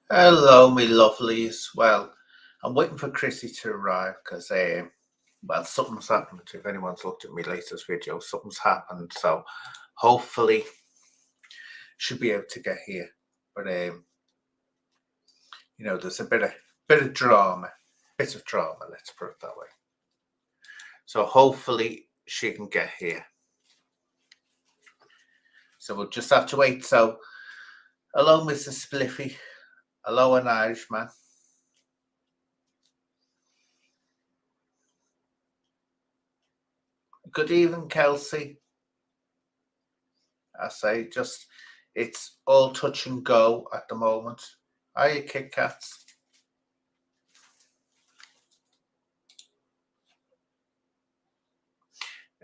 Hello, me lovelies. Well, I'm waiting for Chrissy to arrive because, something's happened. If anyone's looked at my latest video, something's happened. So hopefully she'll be able to get here. But there's a bit of drama, let's put it that way. So hopefully she can get here. So we'll just have to wait. So hello, Mrs. Spliffy. Hello, an Irishman. Good evening, Kelsey. I say it's all touch and go at the moment. Hiya, Kit Kats.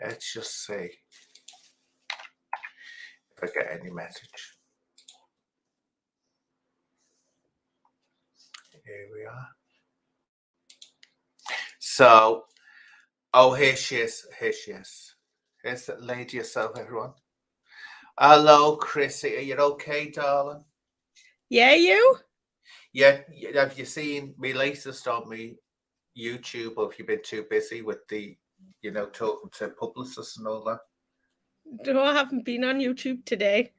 Let's just see if I get any message. Here we are. So, here she is. Here's that lady herself, everyone. Hello, Chrissy. Are you okay, darling? Yeah, you? Yeah. Have you seen me latest on me YouTube, or have you been too busy with the, talking to publicists and all that? No, I haven't been on YouTube today.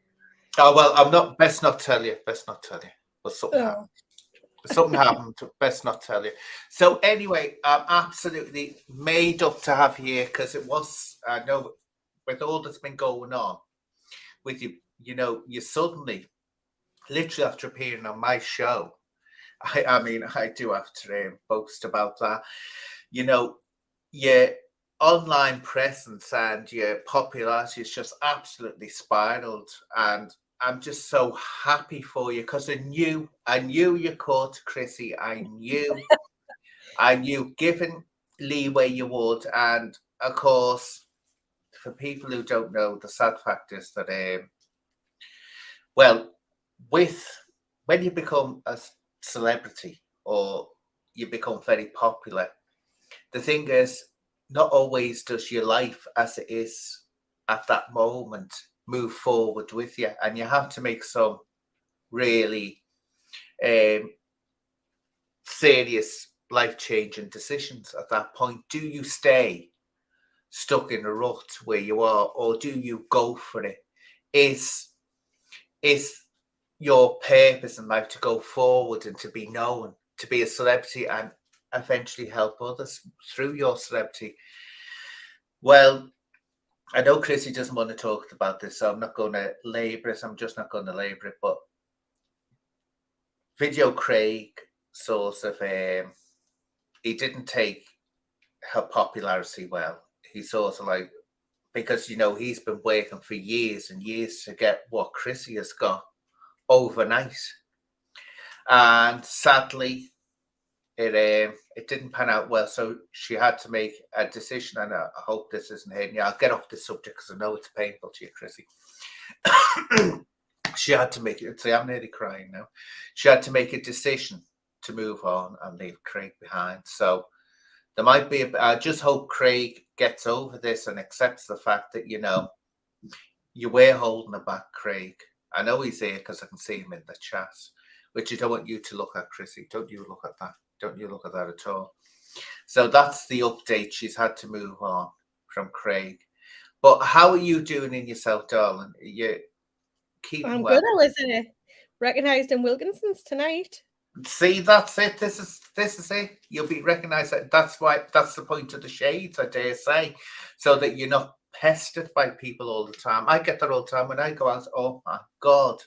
Oh, well, I'm not, best not tell you. But something happened. Something happened. Best not tell you. So anyway, I'm absolutely made up to have you here because it was, I know, with all that's been going on with you, you suddenly, literally after appearing on my show, I mean, I do have to boast about that. Your online presence and your popularity has just absolutely spiraled, and I'm just so happy for you because I knew you caught Chrissy. I knew given leeway you would, and of course, for people who don't know, the sad fact is that when you become a celebrity or you become very popular, the thing is, not always does your life as it is at that moment move forward with you, and you have to make some really serious life-changing decisions at that point. Do you stay stuck in a rut where you are, or do you go for it? Is your purpose in life to go forward and to be known, to be a celebrity, and eventually help others through your celebrity? Well, I know Chrissy doesn't want to talk about this, so I'm not going to labour it. I'm just not going to labour it. But Video Craig sort of, he didn't take her popularity well. He sort of like, because, he's been working for years and years to get what Chrissy has got overnight. And sadly, it didn't pan out well, so she had to make a decision, and I hope this isn't hitting you. I'll get off this subject because I know it's painful to you, Chrissy. She had to make it. See, I'm nearly crying now. She had to make a decision to move on and leave Craig behind. So there might be. I just hope Craig gets over this and accepts the fact that you were holding her back, Craig. I know he's here because I can see him in the chat, which I don't want you to look at, Chrissy. Don't you look at that. Don't you look at that at all. So that's the update. She's had to move on from Craig. But how are you doing in yourself, darling? Are you keeping I'm well? good. I was recognised in Wilkinson's tonight. See, that's it. This is it. You'll be recognised. That's the point of the shades, I dare say, so that you're not pestered by people all the time. I get that all the time when I go out. Oh my God.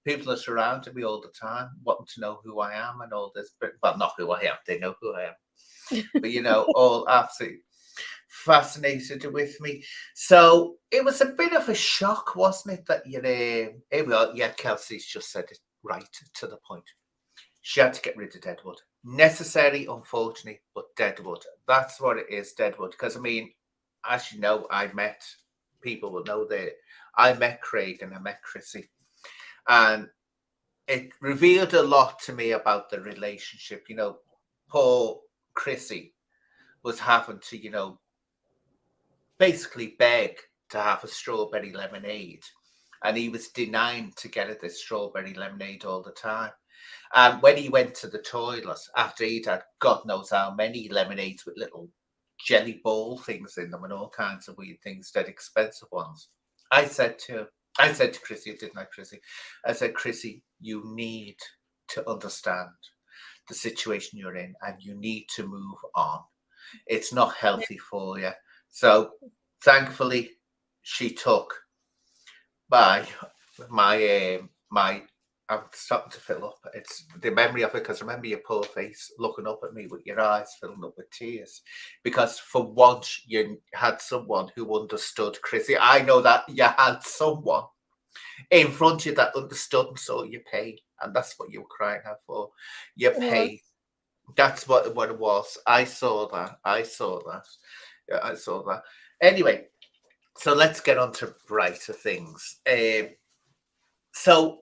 People are surrounding me all the time, wanting to know who I am and all this. But well, not who I am. They know who I am. But all absolutely fascinated with me. So it was a bit of a shock, wasn't it? That here we are. Yeah, Kelsey's just said it right to the point. She had to get rid of Deadwood. Necessary, unfortunately, but Deadwood. That's what it is, Deadwood. Because I mean, as you know, people will know that I met Craig and I met Chrissy. And it revealed a lot to me about the relationship. Poor Chrissy was having to, basically beg to have a strawberry lemonade. And he was denying to get her this strawberry lemonade all the time. And when he went to the toilet after he'd had God knows how many lemonades with little jelly ball things in them and all kinds of weird things, dead expensive ones, I said to Chrissy, didn't I, Chrissy? I said, Chrissy, you need to understand the situation you're in and you need to move on. It's not healthy for you. So thankfully she took my I'm starting to fill up. It's the memory of it, because remember your poor face looking up at me with your eyes filling up with tears, because for once you had someone who understood, Chrissy. I know that you had someone in front of you that understood and saw your pain, and that's what you were crying out for. Your pain. That's what it was. I saw that. Yeah, I saw that. Anyway, so let's get on to brighter things. So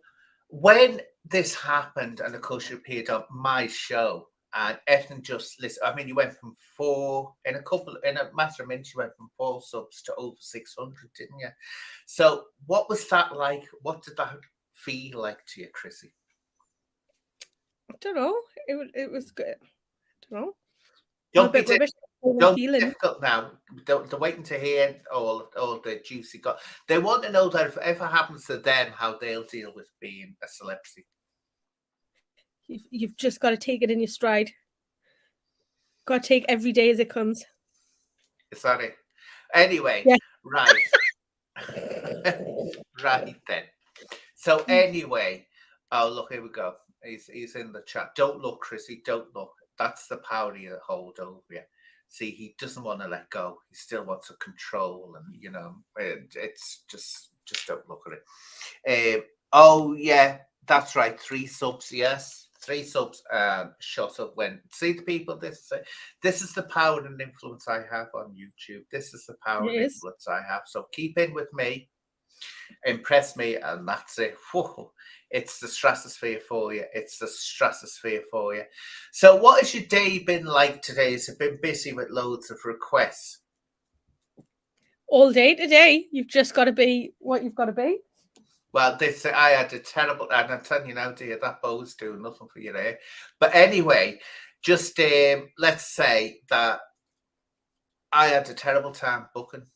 when this happened, and of course you appeared on my show, and everything just listen. I mean, you went from 4 in a matter of minutes. You went from 4 subs to over 600, didn't you? So what was that like? What did that feel like to you, Chrissy? I don't know. It was good. I don't know. Don't be difficult now. They're waiting to hear all the juicy got. They want to know that if it ever happens to them, how they'll deal with being a celebrity. You've just got to take it in your stride. Got to take every day as it comes. Is that it? Anyway, yeah. Right. Right then. So anyway, oh look, here we go. He's in the chat. Don't look, Chrissy. Don't look. That's the power you hold over you. See, he doesn't want to let go. He still wants to control, and it's just don't look at it. Oh yeah, that's right. 3 subs, yes, 3 subs. Shut up when see the people. This is the power and influence I have on YouTube. This is the power and influence I have. So keep in with me, impress me, and that's it. Whoa. It's the stratosphere for you. It's the stratosphere for you. So what has your day been like today? Has it been busy with loads of requests? All day today. You've just got to be what you've got to be. Well, I had a terrible, and I'm telling you now, dear, that bow's doing nothing for you there. But anyway, just let's say that I had a terrible time booking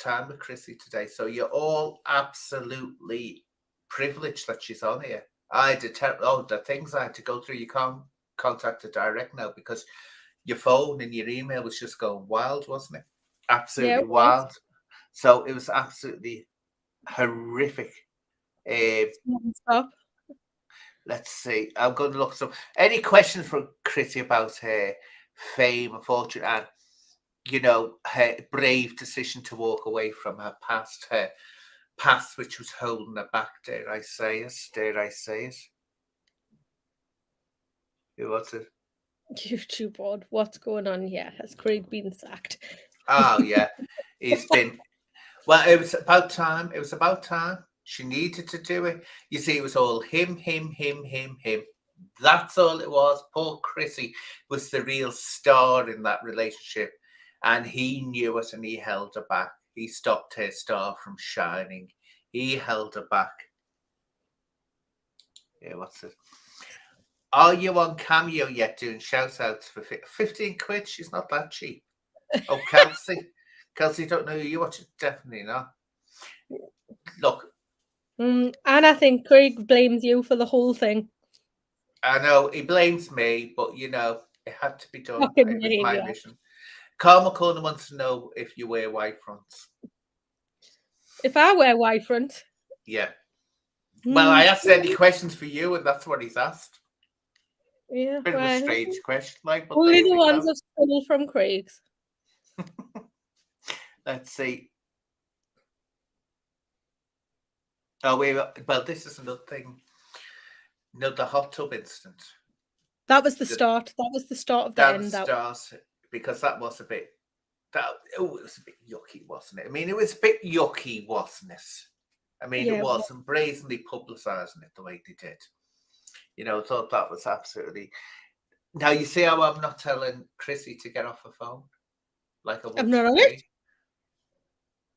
time with Chrissy today. So you're all absolutely privileged that she's on here. I had the things I had to go through. You can't contact her direct now because your phone and your email was just going wild, wasn't it? Absolutely wild. So it was absolutely horrific. Stop. Let's see. I'm going to look some. Any questions from Chrissy about her fame and fortune and her brave decision to walk away from her past, which was holding her back, dare I say it. What's it? YouTube board. What's going on here? Has Craig been sacked? Oh yeah, he's been. Well, it was about time. She needed to do it. You see, it was all him. That's all it was. Poor Chrissy was the real star in that relationship, and he knew it, and he held her back. He stopped her star from shining. He held her back. Yeah, what's it? Are you on Cameo yet doing shout outs for 15 quid? She's not that cheap. Oh, Kelsey, don't know who you watch. Definitely not. Look. And I think Craig blames you for the whole thing. I know he blames me, but it had to be done. It was my mission. Carl McCorner wants to know if you wear white fronts. If I wear white front? Yeah. Well, I asked any questions for you, and that's what he's asked. Yeah. Bit of a strange question, like. But only the ones I've stolen from Craig's. Let's see. Oh, well, this is another thing. The hot tub incident. That was the start. That was the start of the end. Because that was a bit. It was a bit yucky, wasn't it? I mean, it was a bit yucky, wasn't it? I mean, it wasn't brazenly publicising it the way they did. I thought that was absolutely. Now you see how I'm not telling Chrissy to get off her phone, like I would. I'm not on it.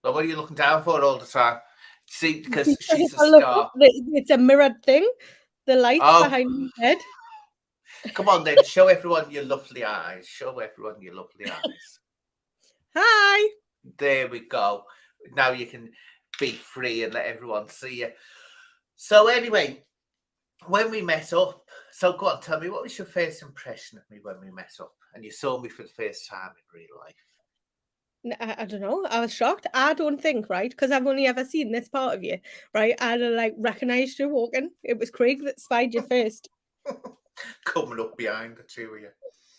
But what are you looking down for all the time? See, because she's a star. It's a mirrored thing. the lights Oh. behind my head. Come on then, show everyone your lovely eyes. Show everyone your lovely eyes. Hi. There we go. Now you can be free and let everyone see you. So anyway, when we met up, so go on, tell me, what was your first impression of me when we met up and you saw me for the first time in real life? I don't know. I was shocked. I don't think, right, because I've only ever seen this part of you, right? I'd have like recognised you walking. It was Craig that spied you first. Coming up behind the two of you.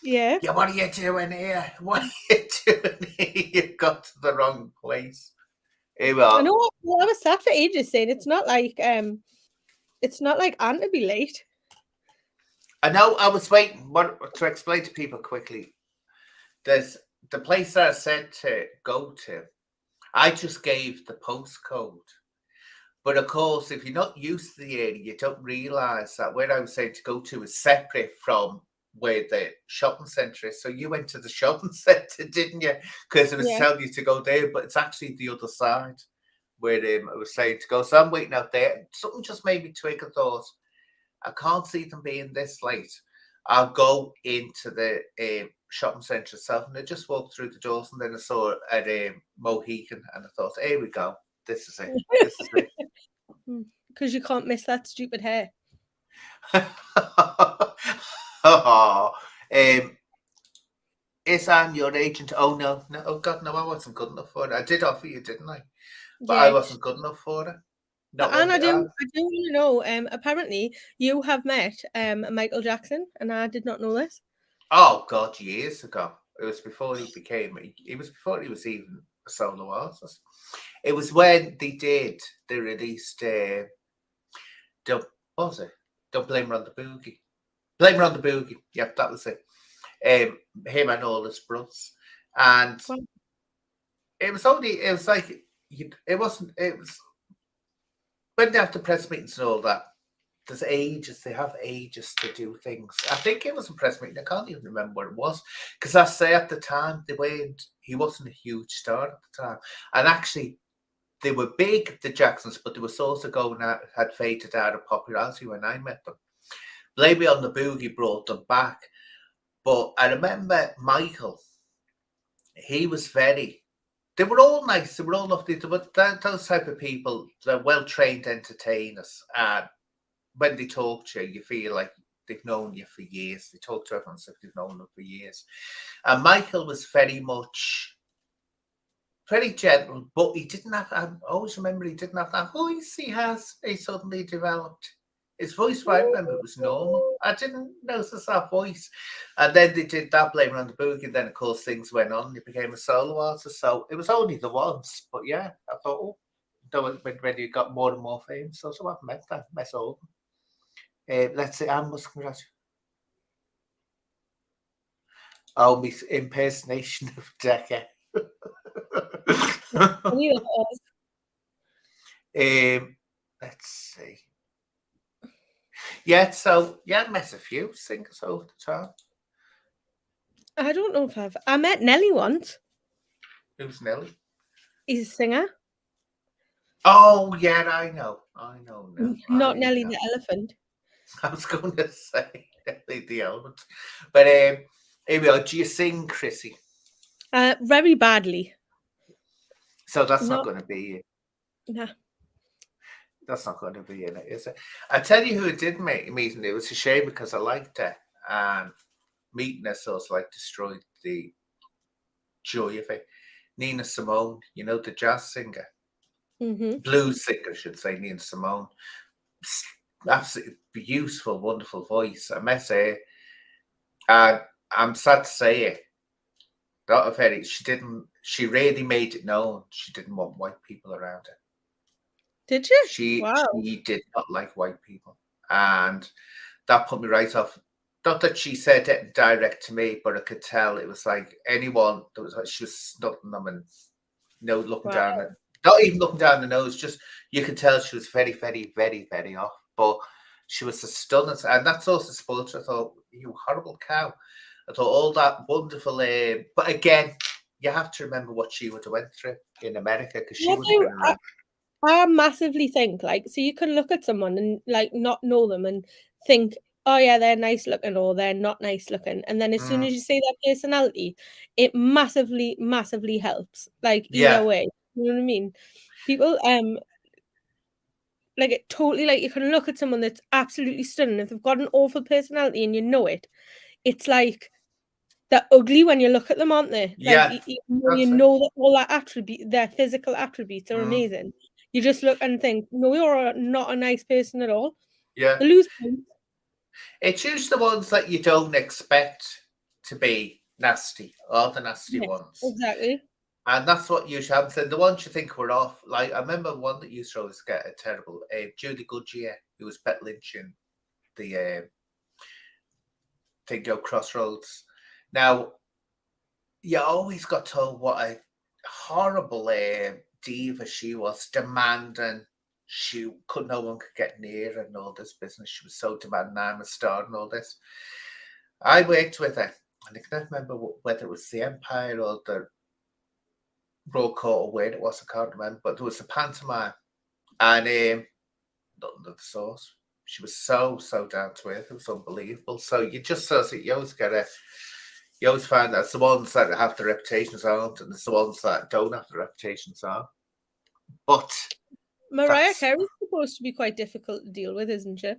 Yeah. Yeah, what are you doing here? What are you doing here? You've got to the wrong place. Here we are. I know. I was sat for ages saying it's not like Anne to be late. I know. I was waiting. To explain to people quickly, there's the place that I said to go to. I just gave the postcode, but of course, if you're not used to the area, you don't realise that where I was saying to go to is separate from where the shopping centre is. So you went to the shopping centre, didn't you? Because it was telling you to go there, but it's actually the other side where I was saying to go. So I'm waiting out there. Something just made me twig. I thought, I can't see them being this late. I'll go into the shopping centre itself, and I just walked through the doors, and then I saw it at Mohican, and I thought, here we go. This is it. This is it. Because you can't miss that stupid hair. Oh, is Anne your agent? Oh no, oh God, no, I wasn't good enough for it. I did offer you, didn't I? But I wasn't good enough for it. But Anne, I do want to know. Apparently, you have met Michael Jackson, and I did not know this. Oh God, years ago. It was before he became. It was before he was even a solo artist. It was when they released. What was it? Don't Blame Her on the Boogie. Blame Her on the Boogie. Yep, that was it. Him and all his brothers, and it was like it wasn't. It was when they have the press meetings and all that. There's ages. They have ages to do things. I think it was a press meeting. I can't even remember what it was, because I say at the time he wasn't a huge star at the time, and actually they were big, the Jacksons, but they were also had faded out of popularity when I met them. Blame Me on the Boogie brought them back. But I remember Michael, he was they were all nice, they were all lovely. They were those type of people, they're well-trained entertainers. And when they talk to you, you feel like they've known you for years. They talk to everyone as if they've known them for years. And Michael was very gentle, but he didn't have, I always remember he didn't have that voice he suddenly developed. His voice, I remember, it was normal. I didn't notice that voice. And then they did that, Blame It on the Boogie. And then, of course, things went on. He became a solo artist. So it was only the once. But yeah, I thought, when you got more and more fame. So I've met all of them. Let's see, Anne must congratulate. Oh, my impersonation of Decca. Let's see. Yeah, so I met a few singers over the time. I don't know if I met Nelly once. Who's Nelly? He's a singer. Oh yeah, I know. Not Nelly the elephant. I was going to say Nelly the elephant, but here we are. Do you sing, Chrissy? Very badly. So that's not going to be it. Nah. That's not going to be in it, is it? I tell you who it did meet, and it was a shame because I liked her. And meeting her sort of like destroyed the joy of it. Nina Simone, you know, the jazz singer, blues singer, I should say, Nina Simone. Absolutely beautiful, wonderful voice. I met her, and I'm sad to say it. She really made it known she didn't want white people around her. Did you? She did not like white people, and that put me right off. Not that she said it direct to me, but I could tell it was like anyone that was. She was snotting them and looking down, not even looking down the nose. Just you could tell she was very, very, very, very off. But she was a stunning, and that's also sports. I thought, you horrible cow. I thought all that wonderful. But again, you have to remember what she would have went through in America, because she would have been around. I massively think, like, so you can look at someone and like not know them and think, oh yeah, they're nice looking or they're not nice looking. And then as soon as you say their personality, it massively, massively helps. Like either Yeah, way. You know what I mean? People like it totally, like you can look at someone that's absolutely stunning. If they've got an awful personality and you know it, it's like they're ugly when you look at them, aren't they? Like yeah, you that's it. know that all that attribute, their physical attributes are Mm, amazing. You just look and think, no, you're not a nice person at all. yeah. They lose points. It's usually the ones that you don't expect to be nasty, or the nasty Yes, ones. exactly. And that's what usually happens. And the ones you think were off, like I remember one that used to always get a terrible, Judy Goodyear, who was pet lynching the Tingo Crossroads. Now, you always got told what a horrible diva she was, demanding. She could no one could get near her and all this business. She was so demanding. I'm a star and all this. I worked with her, and I can't remember whether it was the Empire or the Royal Court or where it was. I can't remember, but there was a pantomime, and nothing of the sort. She was so down to earth. It was unbelievable. So you just sort of, you always get a. You always find that it's the ones that have the reputations aren't, and it's the ones that don't have the reputations are. But Mariah that's Carey's supposed to be quite difficult to deal with, isn't she?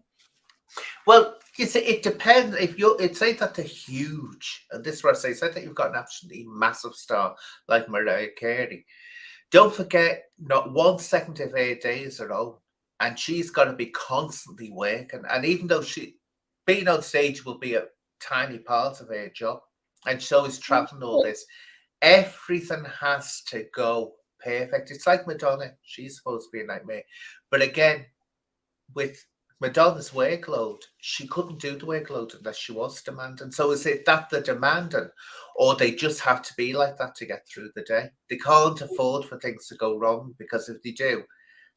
well, you see, it depends. If you, it's say that they're huge, and this is what I say that you've got an absolutely massive star like Mariah Carey. Don't forget, not 1 second of her day is her own, and she's got to be constantly working. And even though she being on stage will be a tiny part of her job, and so is traveling all this, everything has to go perfect. It's like Madonna; she's supposed to be a nightmare, but again, with Madonna's workload, she couldn't do the workload unless she was demanding. So is it that they're demanding, or they just have to be like that to get through the day? They can't afford for things to go wrong, because if they do,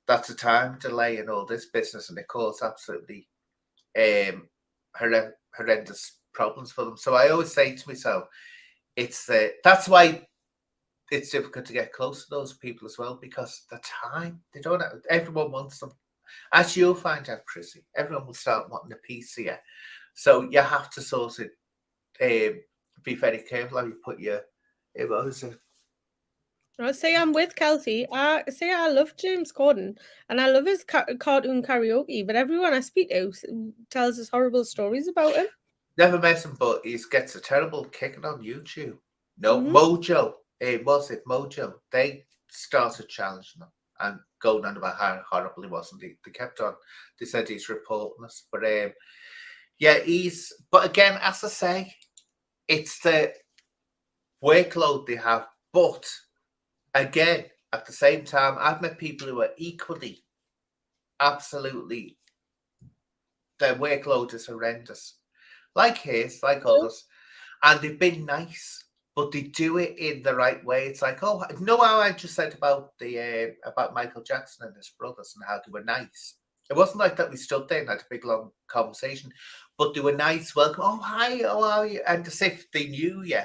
that's a time delay in all this business, and it causes absolutely horrendous problems for them. So I always say to myself, that's why it's difficult to get close to those people as well, because the time they don't have, everyone wants them. As you'll find out, Chrissy, everyone will start wanting a piece of you. So you have to sort of be very careful how you put your emotions. I say I'm with Kelsey. I say I love James Corden and I love his cartoon karaoke, but everyone I speak to tells us horrible stories about him. Never met him, but he gets a terrible kicking on YouTube. No, Mhm. Mojo, was it Mojo? They started challenging him and going on about how horrible he was, and they kept on. They said he's reporting us, but yeah, But again, as I say, it's the workload they have. But again, at the same time, I've met people who are equally, absolutely, their workload is horrendous, like his, like others, and they've been nice, but they do it in the right way. It's like, oh, know how I just said about the about Michael Jackson and his brothers and how they were nice. It wasn't like that we stood there and had a big long conversation, but they were nice, welcome. Oh, hi, how are you? And as if they knew you.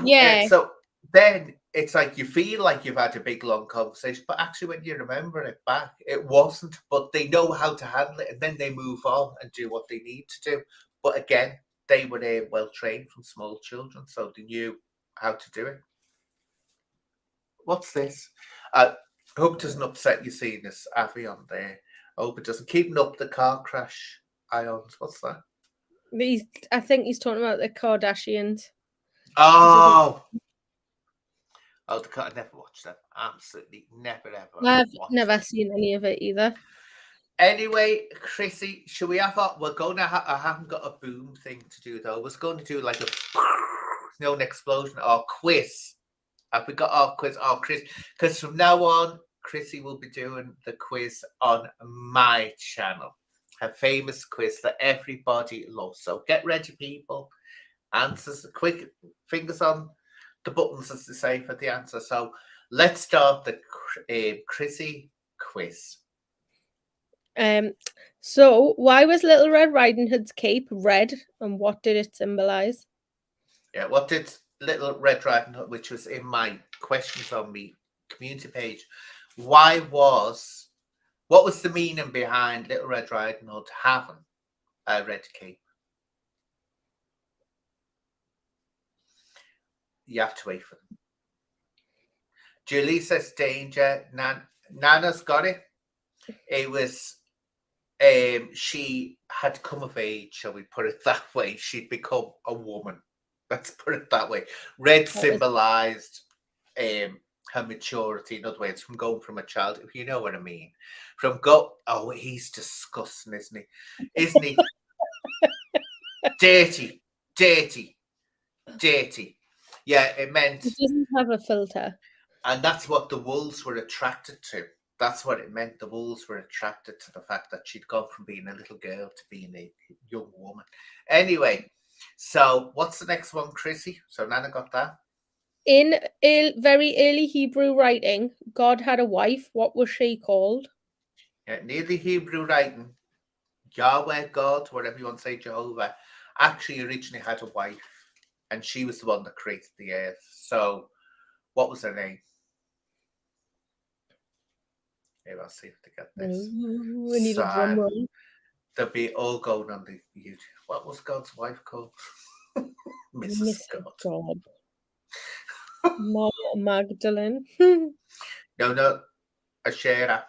Yeah. So then it's like you feel like you've had a big long conversation, but actually when you remember it back, it wasn't. But they know how to handle it, and then they move on and do what they need to do. But again, they were well trained from small children, so they knew how to do it. What's this? I hope it doesn't upset you seeing this Avi on there. I hope it doesn't. Keeping up the car crash ions. What's that? I think he's talking about the Kardashians. Oh, I never watched them. Absolutely never ever. I've Watched never them. seen any of it either. Anyway, Chrissy, should we have we're going to I haven't got a boom thing to do though. I was going to do like an explosion or quiz. Have we got our quiz? Oh, Chris, because from now on, Chrissy will be doing the quiz on my channel. A famous quiz that everybody loves. So get ready, people. Answers, quick fingers on the buttons, as they say, for the answer. So let's start the CHRiSSiE quiz. So why was Little Red Riding Hood's cape red, and what did it symbolize? Yeah, what did Little Red Riding Hood, which was in my questions on me community page, what was the meaning behind Little Red Riding Hood having a red cape? You have to wait for them. Julie says danger. Nana's got it. It was she had come of age, shall we put it that way. She'd become a woman. Let's put it that way. Red symbolized her maturity. In other words, from going from a child, if you know what I mean. Oh, he's disgusting, isn't he? Isn't he? Dirty. Yeah, it meant It doesn't have a filter. And that's what the wolves were attracted to. That's what it meant. The wolves were attracted to the fact that she'd gone from being a little girl to being a young woman. Anyway, so what's the next one, Chrissy? So Nana got that. In very early Hebrew writing, God had a wife. What was she called? Yeah, near the Hebrew writing, Yahweh, God, whatever you want to say, Jehovah, actually originally had a wife, and she was the one that created the earth. So what was her name? Maybe I'll see if they get this. We need a drum roll. They'll be all going on the YouTube. What was God's wife called? Mrs. God. Magdalene. No, Asherah.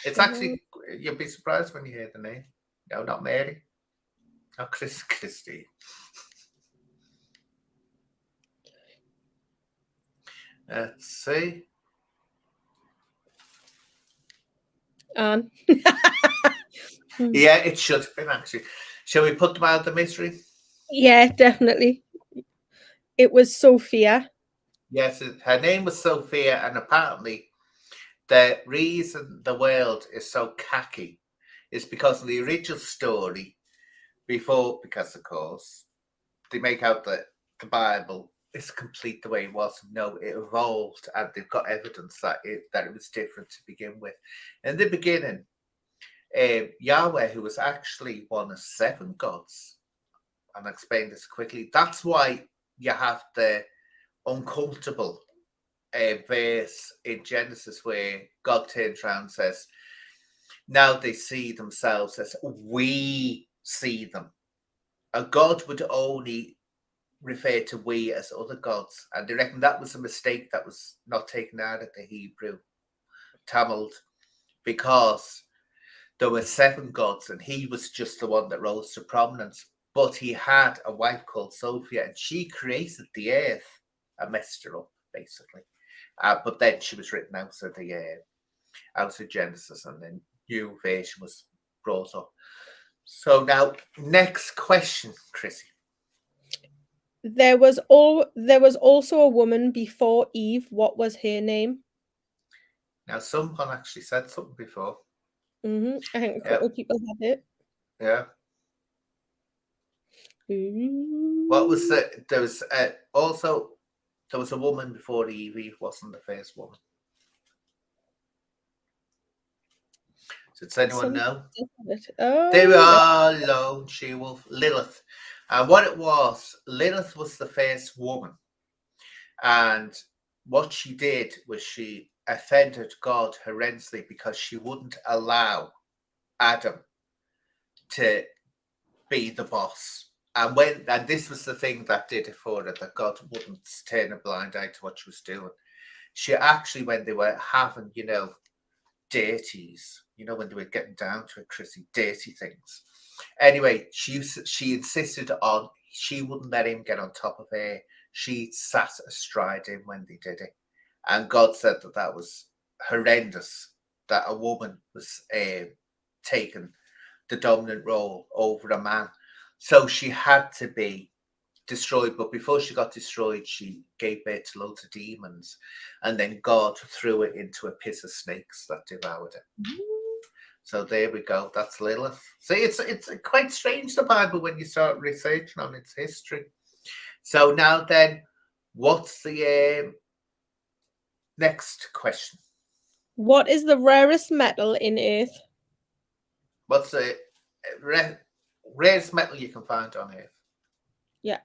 It's actually, you'll be surprised when you hear the name. No, not Mary. Not Christy. Let's see. Anne. Yeah, it should have been actually. Shall we put them out of the mystery? Yeah, definitely. It was Sophia. Yes, her name was Sophia, and apparently the reason the world is so khaki is because of the original story because of course they make out that the Bible is complete the way it was. No, it evolved, and they've got evidence that it was different to begin with. In the beginning, Yahweh, who was actually one of 7 gods, and I'll explain this quickly. That's why you have the uncomfortable verse in Genesis where God turns around and says, now they see themselves as we see them. A god would only refer to we as other gods, and they reckon that was a mistake that was not taken out of the Hebrew Talmud, because there were 7 gods and he was just the one that rose to prominence. But he had a wife called Sophia, and she created the earth and messed her up, basically. But then she was written out of Genesis, and then new version was brought up. So now, next question, Chrissy. There was also a woman before Eve. What was her name? Now, someone actually said something before. I think a couple of people had it. Yeah. What was the? There was a woman before Eve. Eve wasn't the first woman. Does anyone know? They were alone. She wolf, Lilith. And what it was, Lilith was the first woman. And what she did was she offended God horrendously because she wouldn't allow Adam to be the boss. And this was the thing that did it for her, that God wouldn't turn a blind eye to what she was doing. She actually, when they were having, dirties, when they were getting down to it, Chrissy, dirty things. Anyway, she insisted on, she wouldn't let him get on top of her. She sat astride him when they did it. And God said that was horrendous, that a woman was taking the dominant role over a man. So she had to be destroyed. But before she got destroyed, she gave birth to loads of demons. And then God threw it into a pit of snakes that devoured it. So there we go. That's Lilith. See, it's quite strange, the Bible, when you start researching on its history. So now then, what's the next question? What is the rarest metal in Earth? What's the rarest metal you can find on Earth? Yeah.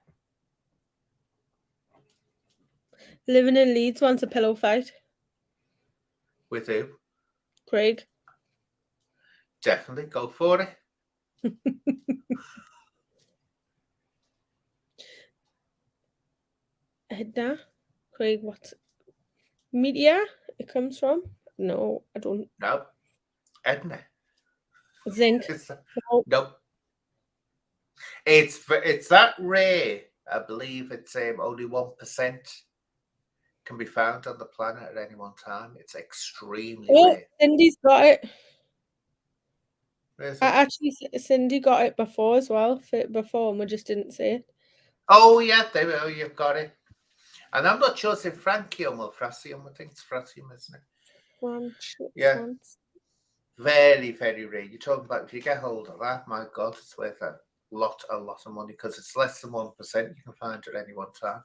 Living in Leeds wants a pillow fight. With who? Craig. Definitely go for it. Edna. Craig, what media it comes from? No, I don't. No. Edna. Zinc. No. Nope. It's that rare. I believe it's only 1% can be found on the planet at any one time. It's extremely rare. Cindy's got it. Where's it? Actually, Cindy got it before as well. Before, and we just didn't see it. Oh yeah, there we go. You've got it. And I'm not sure if it's Francium or Francium. I think it's Francium, isn't it? Yeah. Very, very rare. You're talking about if you get hold of that, my God, it's worth a lot of money because it's less than 1% you can find at any one time.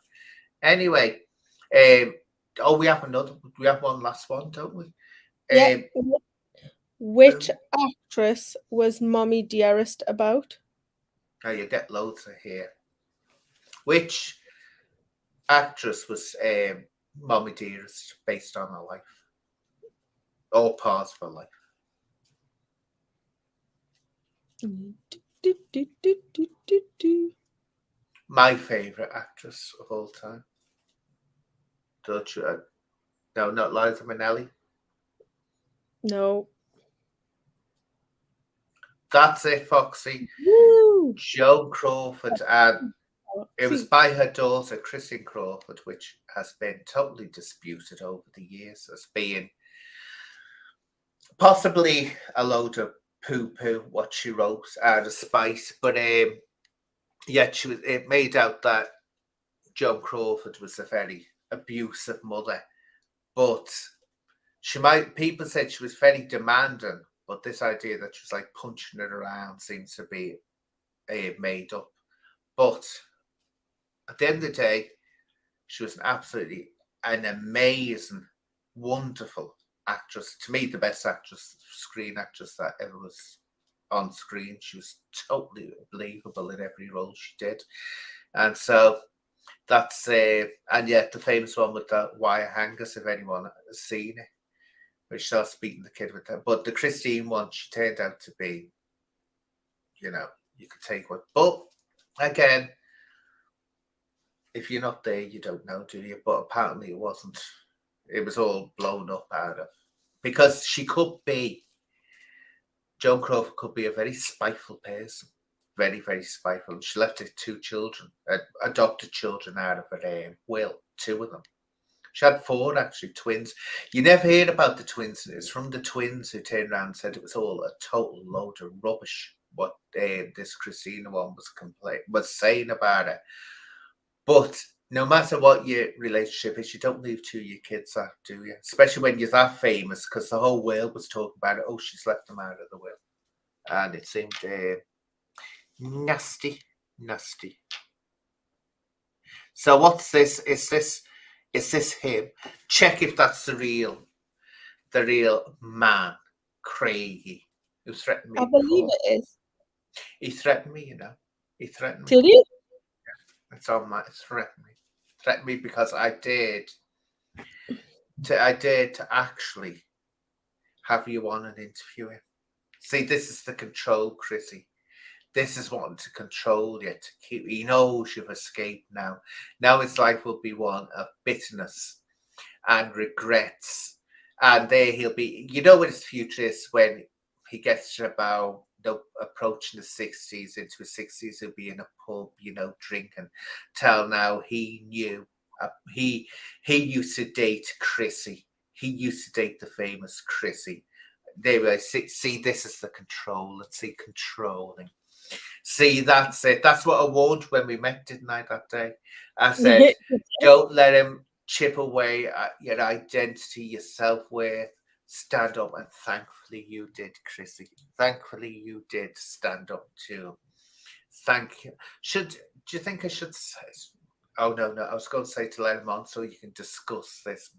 Anyway, we have another. We have one last one, don't we? Yeah. Which actress was Mommy Dearest about? Oh, you get loads of here. Which actress was Mommy Dearest based on her life? Or parts of her life? My favourite actress of all time. Don't you? No, not Liza Minnelli. No. That's it, Foxy. Woo! Joan Crawford, and it was by her daughter, Chrissy Crawford, which has been totally disputed over the years as being possibly a load of poo-poo, what she wrote out of spite. But yet it made out that Joan Crawford was a very abusive mother. But people said she was very demanding, but this idea that she was like punching it around seems to be made up. But at the end of the day, she was an amazing, wonderful actress. To me, the best screen actress that ever was on screen. She was totally believable in every role she did. And so that's and yet the famous one with the wire hangers, if anyone has seen it, which starts beating the kid with that. But the Christine one, she turned out to be, you could take one. But again, if you're not there, you don't know, do you? But apparently it wasn't. It was all blown up out of, because she could be, Joan Crawford could be a very spiteful person. Very, very spiteful. She left her 2 children, adopted children out of her will, 2 of them. She had 4, actually, twins. You never heard about the twins. It's from the twins who turned around and said it was all a total load of rubbish, what this Christina one was saying about her. But no matter what your relationship is, you don't leave 2 of your kids out, do you? Especially when you're that famous, because the whole world was talking about it. Oh, she's left them out of the will. And it seemed nasty. So what's this? Is this him? Check if that's the real man, Craigie, who threatened me. I believe it is. He threatened me, He threatened me. Did he? It's on my threatened me because I dared to actually have you on and interview him. See, this is the control, Chrissy. This is wanting to control you, to keep. He knows you've escaped now. Now his life will be one of bitterness and regrets. And there he'll be, what his future is when he gets to about approaching the 60s, into his 60s, he'll be in a pub, drinking. Till now, he knew. He used to date Chrissy. He used to date the famous Chrissy. There we see, this is the control. Let's see, controlling. See, that's it. That's what I warned when we met, didn't I, that day? I said, don't let him chip away at your identity, your self-worth. Stand up, and thankfully you did, Chrissy. Thankfully you did stand up too. Thank you. Do you think I should say? Oh no, I was going to say to let him on so you can discuss this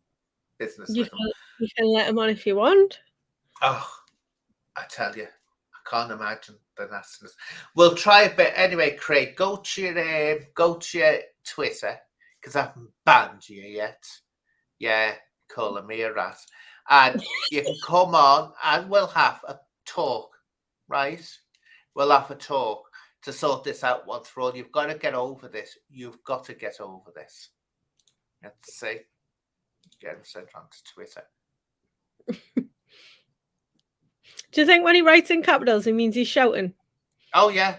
business with him. You can let him on if you want. Oh, I tell you, I can't imagine the nastiness. We'll try a bit anyway. Craig, go to your Twitter, because I haven't banned you yet. Yeah, calling me a rat. and you can come on and we'll have a talk, right? We'll have a talk to sort this out once for all. You've got to get over this. You've got to get over this. Let's see. Get him sent on to Twitter. Do you think when he writes in capitals, it means he's shouting? Oh yeah,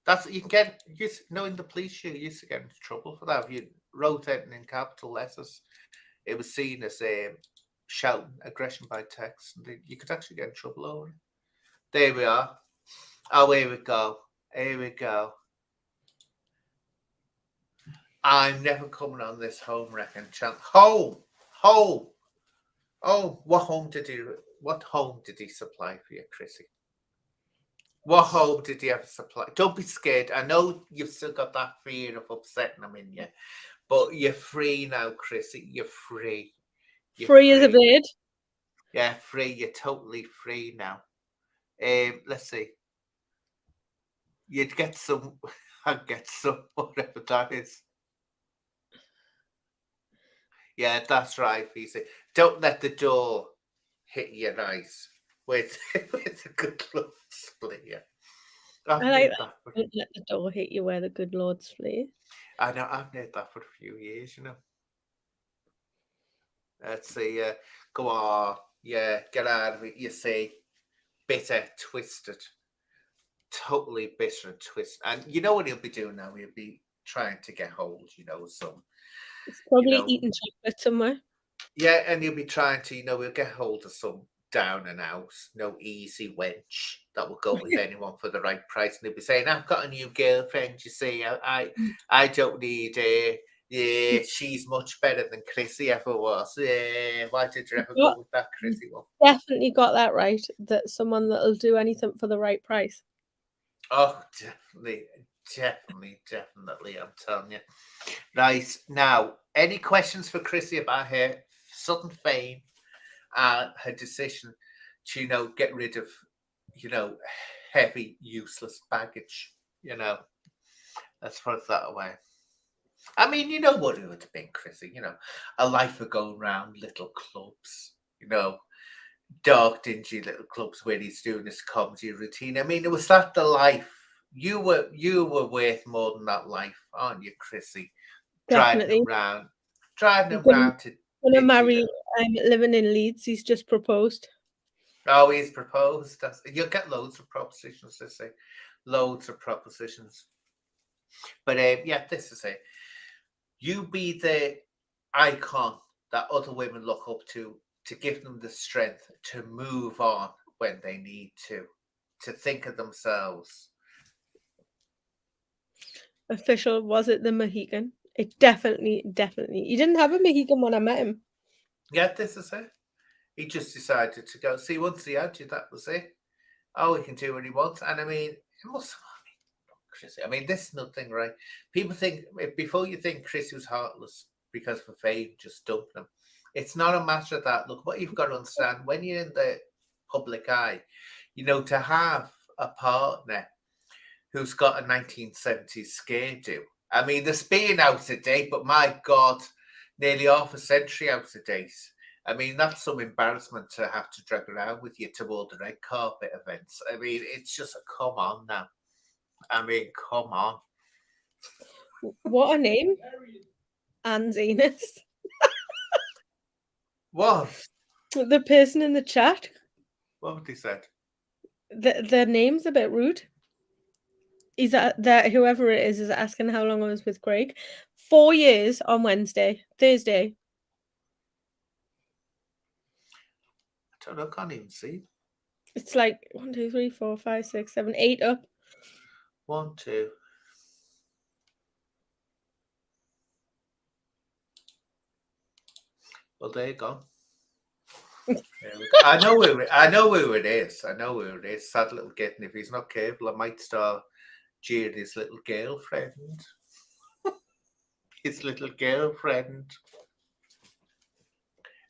that's you can get. In the police, you used to get into trouble for that. If you wrote it in capital letters, it was seen as shouting, aggression by text, and you could actually get in trouble over it. There we are. Oh, here we go. Here we go. I'm never coming on this home wrecking channel. Home. Oh, what home did he supply for you, Chrissy? What home did he ever supply? Don't be scared. I know you've still got that fear of upsetting them in you, but you're free now, Chrissy. You're free. Free as a bird. Yeah, free. You're totally free now. Let's see. You'd get some. I'd get some, whatever that is. Yeah, that's right, Feezy. Don't let the door hit your eyes with a good Lord split you. I like that. Don't let the door hit you where the good Lord's flee. I know, I've made that for a few years, Let's see, go on, yeah, get out of it. You see, bitter, twisted, totally bitter and twisted. And you know what he'll be doing now? He'll be trying to get hold, some. It's probably eating chocolate somewhere. Yeah, and he'll be trying to, we'll get hold of some down and out, no easy wench that will go with anyone for the right price. And he'll be saying, I've got a new girlfriend, you see, I don't need her. Yeah, she's much better than Chrissy ever was. Yeah, why did you ever go with that Chrissy one? Definitely got that right, that someone that'll do anything for the right price. Oh, definitely, I'm telling you. Right, now, any questions for Chrissy about her sudden fame and her decision to, get rid of, heavy, useless baggage, Let's put it that way. I mean, you know what it would have been, Chrissy, a life of going round little clubs, dark, dingy little clubs where he's doing his comedy routine. I mean, was that the life? You were worth more than that life, aren't you, Chrissy? Definitely. Driving around to gonna marry. I'm living in Leeds. He's just proposed. Oh, he's proposed. You'll get loads of propositions, they say. Loads of propositions. But yeah, this is it. You be the icon that other women look up to give them the strength to move on when they need to think of themselves. Official, was it the Mohican? It definitely. He didn't have a Mohican when I met him. Yeah, this is it. He just decided to go. See, once he had you, that was it. Oh, he can do what he wants. And I mean, it must. Chrissy. I mean, this is nothing, right? People think, before you think Chrissy was heartless because of fame, just dump them. It's not a matter of that. Look, what you've got to understand, when you're in the public eye, to have a partner who's got a 1970s scare-do. I mean, there's being out of date, but my God, nearly half a century out of date. I mean, that's some embarrassment to have to drag around with you to all the red carpet events. I mean, it's just come on now. I mean, come on. What a name. Anne Zenas. What? The person in the chat. What would they said? The name's a bit rude. Is that whoever it is asking how long I was with Craig? 4 years on Thursday. I don't know, can't even see. It's like 1, 2, 3, 4, 5, 6, 7, 8 up. 1, 2. Well, there you go. There we go. I know who it is. Sad little kitten. If he's not careful, I might start jeering his little girlfriend.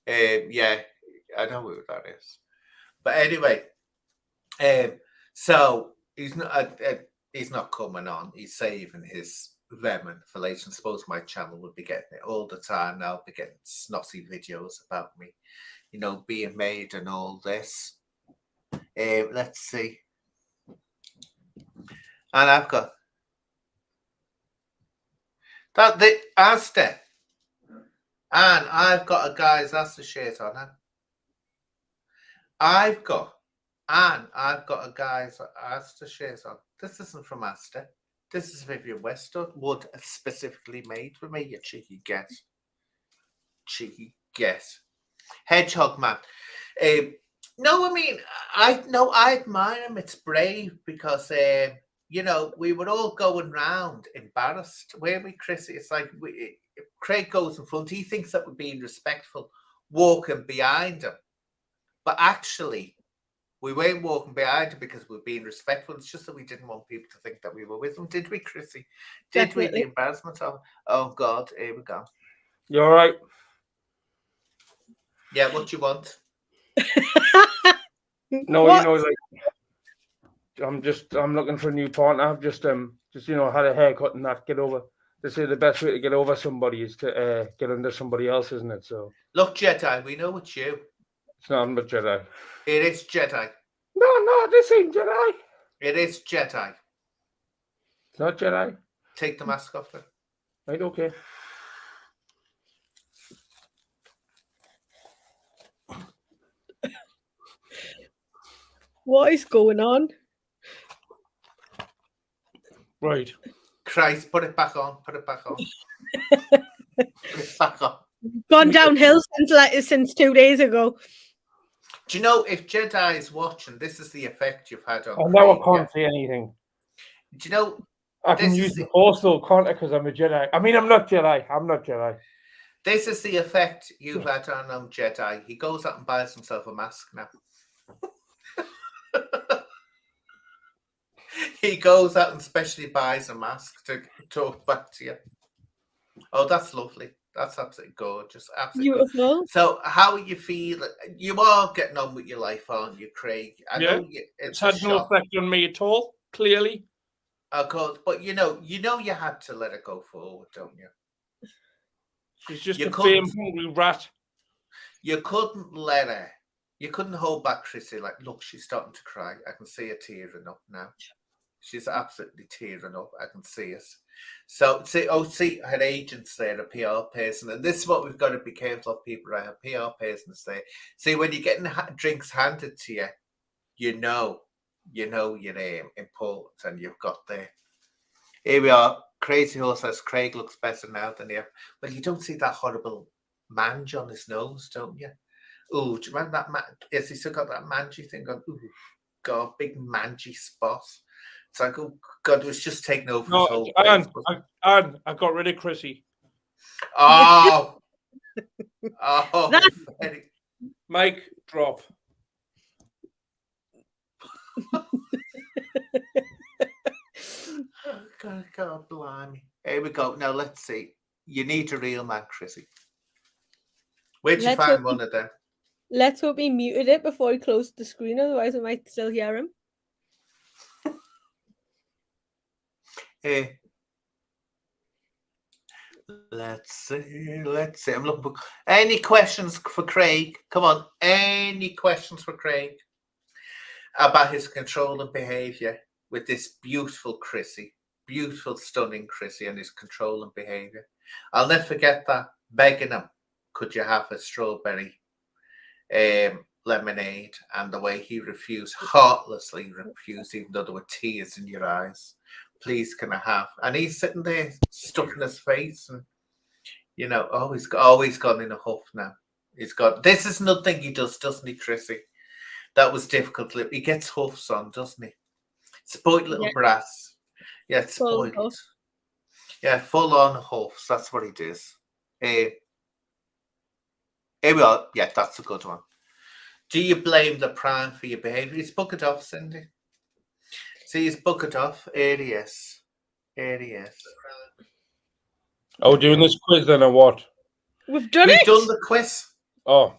Yeah, I know who that is. But anyway, so he's not coming on. He's saving his venom for later. I suppose my channel would be getting it all the time. I'll be getting snotty videos about me, being made and all this. Let's see. And I've got that the Asda. And I've got a guy's Asda shirt on it. I've got a guy's Asda shirt on. This isn't from Asda. This is Vivian Westwood specifically made for me. You cheeky guess. Hedgehog Man. No, I mean, I admire him. It's brave because we were all going round embarrassed, weren't we, Chrissy? It's like Craig goes in front. He thinks that we're being respectful, walking behind him, but actually, we weren't walking behind him because we were being respectful. It's just that we didn't want people to think that we were with him, did we, Chrissy? Did Definitely. we? The embarrassment of, oh God, here we go. You all right? Yeah, what do you want? No, What? I'm looking for a new partner. I've just had a haircut and that. They say the best way to get over somebody is to get under somebody else, isn't it? So look, Jedi, we know it's you. It's not Jedi. It is Jedi. No, this ain't Jedi. It is Jedi. It's not Jedi. Take the mask off then. Right, okay. What is going on? Right. Christ, put it back on. Put it back on. Put it back on. Gone downhill since 2 days ago. Do you know, if Jedi is watching, this is the effect you've had on. I know I can't see anything. Do you know? I can use the Force though, can't I? Because I'm a Jedi. I mean, I'm not Jedi. This is the effect you've had on Jedi. He goes out and buys himself a mask now. He goes out and specially buys a mask to talk back to you. Oh, that's lovely. That's absolutely gorgeous. Absolutely Beautiful. Good. So, how are you feeling? You are getting on with your life, aren't you, Craig? I know it's had no effect on me at all. Clearly, of course, but you had to let it go forward, don't you? She's just a fame-hungry rat. You couldn't let her. You couldn't hold back Chrissy. Like, look, she's starting to cry. I can see her tearing up now. She's absolutely tearing up. I can see it. So, see, her agent's there, a PR person. And this is what we've got to be careful of, people, right? A PR person's there. See, when you're getting drinks handed to you, you know you're important and you've got there. Here we are. Crazy Horse says Craig looks better now than ever. Well, you don't see that horrible mange on his nose, don't you? Oh, do you remember that man? Yes, he still got that mangy thing on. Ooh, God, big mangy spot. It's like, oh God, it was just taking over his whole face. I got rid of Chrissy. Oh, Mike, drop. God, blimey. Here we go. Now let's see. You need a real man, Chrissy. Where'd you find one of them? Let's hope he muted it before he closed the screen, otherwise I might still hear him. Hey. Let's see. I'm looking for any questions for Craig. Come on, any questions for Craig about his controlling behaviour with this beautiful Chrissy, beautiful, stunning Chrissy, and his controlling behaviour. I'll never forget that, begging him, could you have a strawberry lemonade, and the way he refused, heartlessly refused, even though there were tears in your eyes. Please, can I have? And he's sitting there stuffing his face, and he's gone in a huff now. He's got, this is nothing he does, doesn't he, Chrissy? That was difficult. He gets huffs on, doesn't he? Spoiled little brass. Yeah, spoiled. Yeah, full on huffs. That's what he does. Here we are. Yeah, that's a good one. Do you blame the prime for your behaviour? He's booked off, Cindy. See, he's booked off. Here he is. Oh, doing this quiz then or what? We've done the quiz. Oh.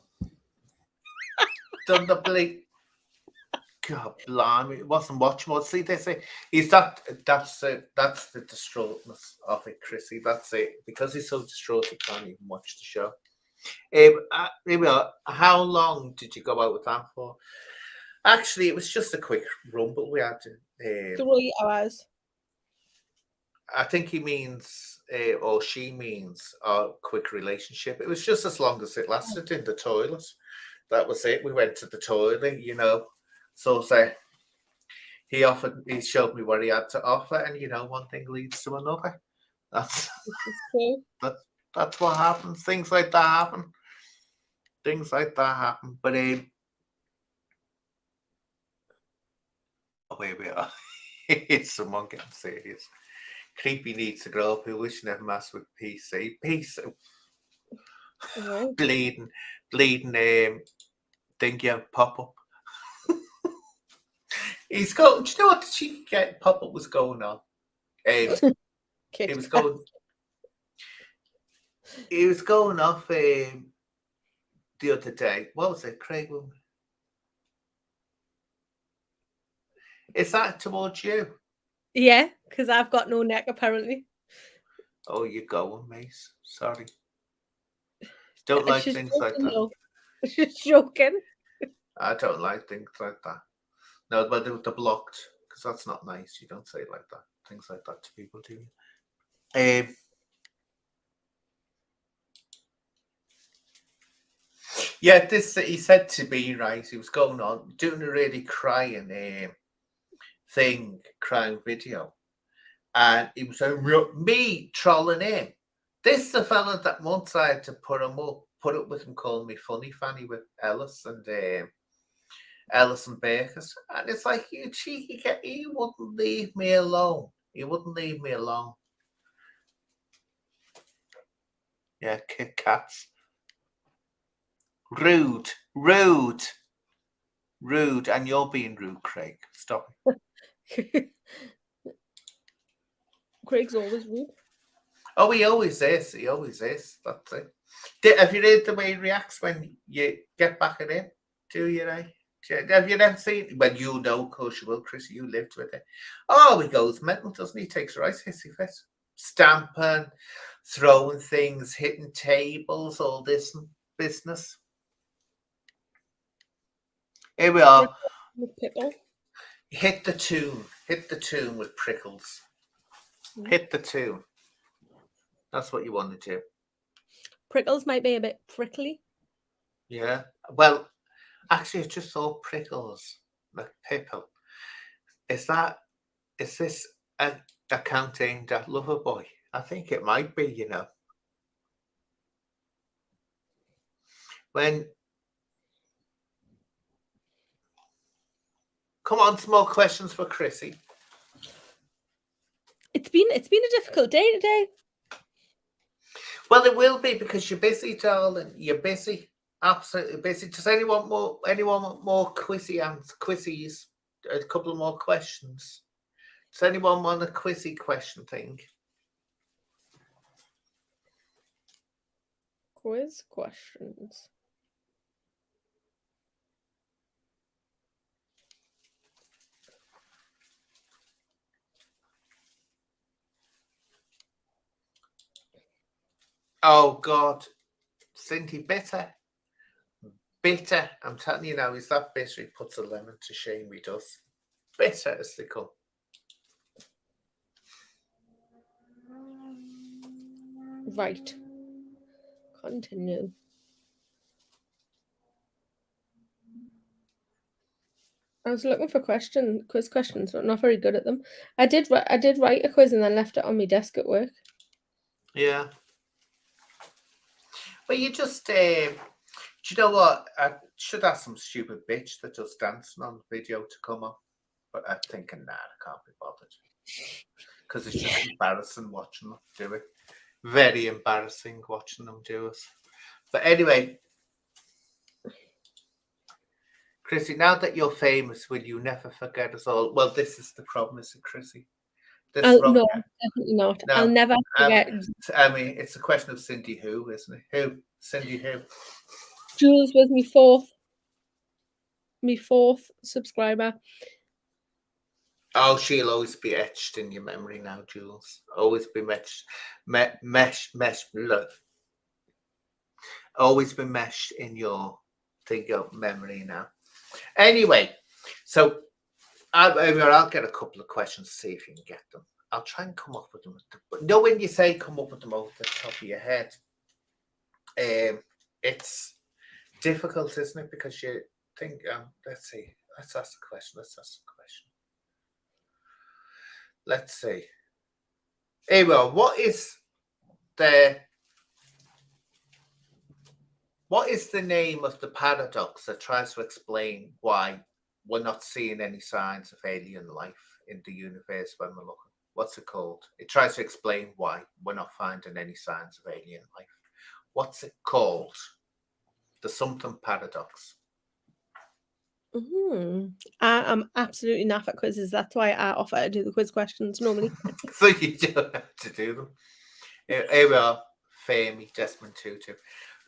Done the bleep. God, blimey. It wasn't watchable. See, they say that's the distraughtness of it, Chrissy. That's it. Because he's so distraught, he can't even watch the show. Here we are. How long did you go out with that for? Actually, it was just a quick rumble we had. 3 hours. I think he means, or she means, a quick relationship. It was just as long as it lasted in the toilet. That was it. We went to the toilet, you know. So say he showed me what he had to offer, and you know, one thing leads to another. That's Okay. that's what happens. Things like that happen. Things like that happen. But oh, here we are. It's someone getting serious. Creepy needs to grow up. Who wish never mess with PC. Peace. Right. Bleeding. Dingy pop up. He's going. Do you know what the cheeky get pop up was going on? It was going. It was going off the other day. What was it, Craig? Is that towards you? Yeah, because I've got no neck apparently. Oh, you're going, Mace. Sorry. Don't like things like that. She's joking. I don't like things like that. No, but they're blocked because that's not nice. You don't say it like that. Things like that to people, do you? Yeah, this he said to me, right? He was going on doing a really crying crying video, and he was me trolling him. This is the fella that once I had to put up with him calling me funny Fanny with Ellis and Bakers, and it's like, you cheeky cat, he wouldn't leave me alone. He wouldn't leave me alone. Yeah, Kit Kats. Rude, and you're being rude, Craig. Stop it. Craig's always rude. Oh, he always is. That's it. Have you read the way he reacts when you get back at him? Do you, right? Have you never seen? Well, you know, of course you will, Chrissy. You lived with it. Oh, he goes mental, doesn't he? Takes a right hissy fit, stamping, throwing things, hitting tables, all this business. Here we are. Pickle. Hit the tune with prickles. Hit the tune. That's what you want to do. Prickles might be a bit prickly. Yeah. Well, actually, it's just all prickles. Like pickle. Is this an account aimed at Loverboy? I think it might be, you know. Come on, some more questions for Chrissy. It's been a difficult day today. Well, it will be because you're busy, darling. You're busy, absolutely busy. Does anyone want more quizzes? A couple more questions. Does anyone want a quizzy question thing? Quiz questions. Oh God, Cindy, bitter. I'm telling you now, he's that bitter. He puts a lemon to shame. He does. Bitter as they come. Right. Continue. I was looking for quiz questions, but not very good at them. I did write a quiz and then left it on my desk at work. Yeah. Well, you just, do you know what? I should ask some stupid bitch that does dancing on video to come up. But I'm thinking, nah, I can't be bothered. Because it's just embarrassing watching them do it. Very embarrassing watching them do it. But anyway, Chrissy, now that you're famous, will you never forget us all? Well, this is the problem, is it, Chrissy? No, definitely not. No, I'll never forget. I mean, it's a question of Cindy who, isn't it? Who? Cindy who? Jules was my fourth subscriber. Oh, she'll always be etched in your memory now, Jules. Always be love. always been meshed in your memory now. Anyway, so I'll get a couple of questions to see if you can get them. I'll try and come up with them. But know when you say come up with them off the top of your head, it's difficult, isn't it? Because you think, let's see, let's ask the question. Let's see. Hey, well, what is the name of the paradox that tries to explain why we're not seeing any signs of alien life in the universe when we're looking? What's it called? It tries to explain why we're not finding any signs of alien life. What's it called? The something paradox. I'm absolutely naff at quizzes. That's why I offer to do the quiz questions normally. So you don't have to do them. Here we are, Fermi, Desmond Tutu.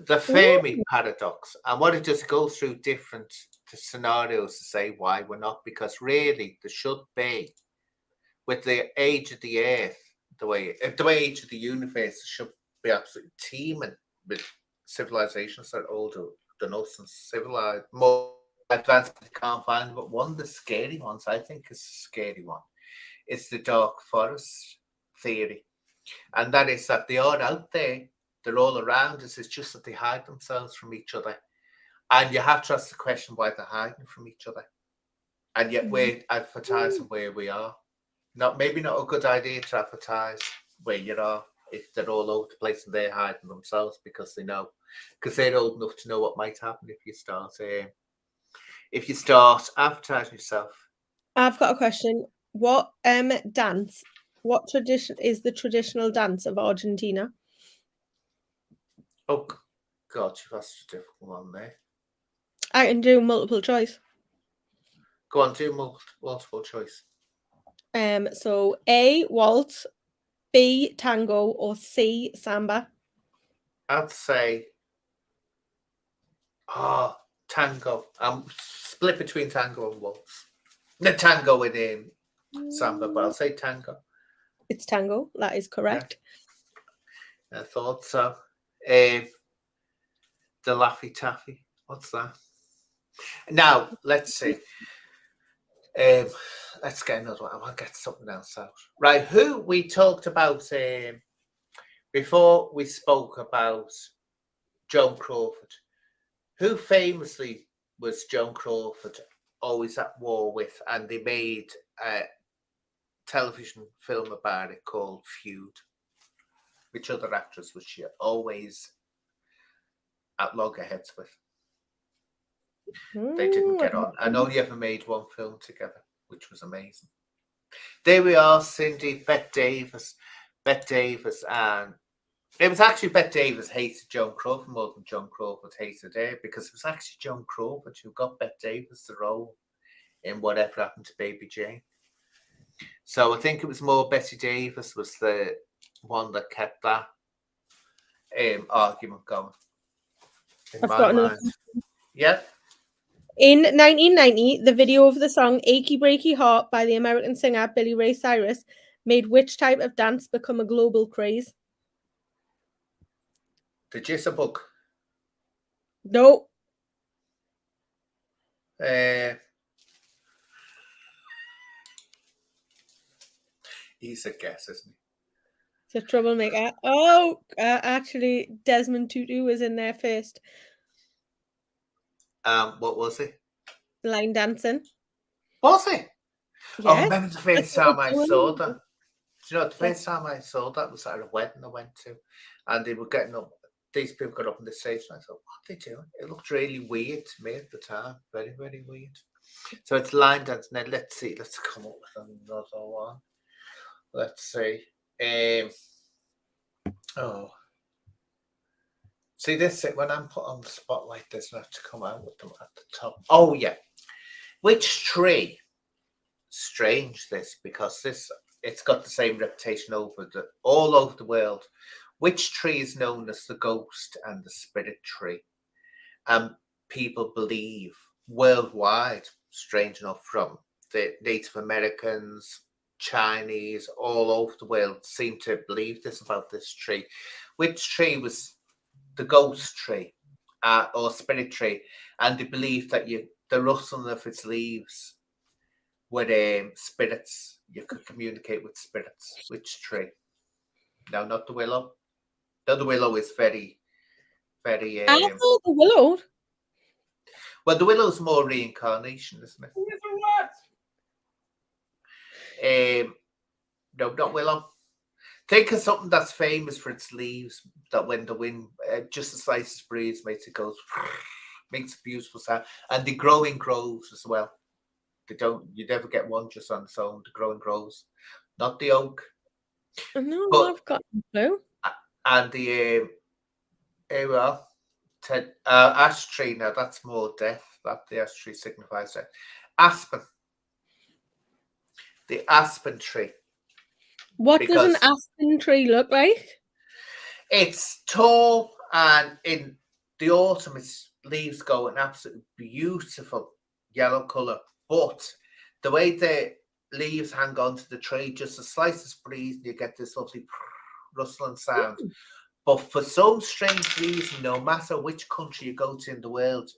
The Fermi paradox. And what it does, it goes through different scenarios to say why we're not, because really there should be, with the age of the Earth, the way age of the universe, there should be absolutely teeming with civilizations that are older than us and civilized, more advanced. We can't find, but one of the scary ones, I think, is a scary one. It's the dark forest theory, and that is that they are out there, they're all around us. It's just that they hide themselves from each other, and you have to ask the question why they're hiding from each other, and yet we're advertising where we are. Maybe not a good idea to advertise where you are if they're all over the place and they're hiding themselves because they're old enough to know what might happen if you start advertising yourself. I've got a question. What dance? What tradition is the traditional dance of Argentina? Oh God, you've asked a difficult one there. I can do multiple choice. Go on, do multiple choice. So A, waltz, B, tango, or C, samba. I'd say tango. I'm split between tango and waltz. The tango within samba, but I'll say tango. It's tango. That is correct. Yeah. I thought so. The Laffy Taffy. What's that? Now, let's see. Let's get another one. I'll get something else out. Right, who we talked about before we spoke about Joan Crawford. Who famously was Joan Crawford always at war with, and they made a television film about it called Feud. Which other actress was she always at loggerheads with? They didn't get on, and only ever made one film together, which was amazing. There we are, Cindy, Bette Davis, and it was actually Bette Davis hated Joan Crawford more than Joan Crawford hated her, because it was actually Joan Crawford who got Bette Davis the role in Whatever Happened to Baby Jane. So I think it was more Bette Davis was the one that kept that argument going. In my mind. Yeah. In 1990, the video of the song Achy Breaky Heart by the American singer Billy Ray Cyrus made which type of dance become a global craze? The Jitterbug. No. He's a guess, isn't he? It's a troublemaker. Oh, actually, Desmond Tutu was in there first. What was it? Line dancing. Was it? Yeah. Oh, I remember the first time I saw that. Do you know, the first time I saw that was at a wedding I went to, and they were getting up. These people got up on the stage, and I thought, what are they doing? It looked really weird to me at the time. Very, very weird. So it's line dancing. Now, let's see. Let's come up with another one. Let's see. See this, when I'm put on the spot like this, I have to come out with them at the top. Oh, yeah. Which tree? Strange, this, because it's got the same reputation all over the world. Which tree is known as the ghost and the spirit tree? And people believe worldwide, strange enough, from the Native Americans, Chinese, all over the world seem to believe this about this tree. Which tree was the ghost tree? or spirit tree, and they believe that the rustling of its leaves with spirits, you could communicate with spirits. Which tree? No, not the willow. No, the willow is very, very. I thought the willow. Well, the willow's more reincarnation, isn't it? No, not willow. Think of something that's famous for its leaves. That when the wind, just the slightest breeze makes it goes, makes a beautiful sound, and they grow in groves as well. They don't. You never get one just on its own. They grow in groves, not the oak. No, But- I've got no. And the here we are. Ash tree. Now that's more death. That the ash tree signifies death. Aspen. The aspen tree. What does an Because- aspen tree look like? It's tall, and in the autumn, its leaves go an absolutely beautiful yellow color. But the way the leaves hang onto the tree, just the slightest breeze, and you get this lovely rustling sound. But for some strange reason, no matter which country you go to in the world,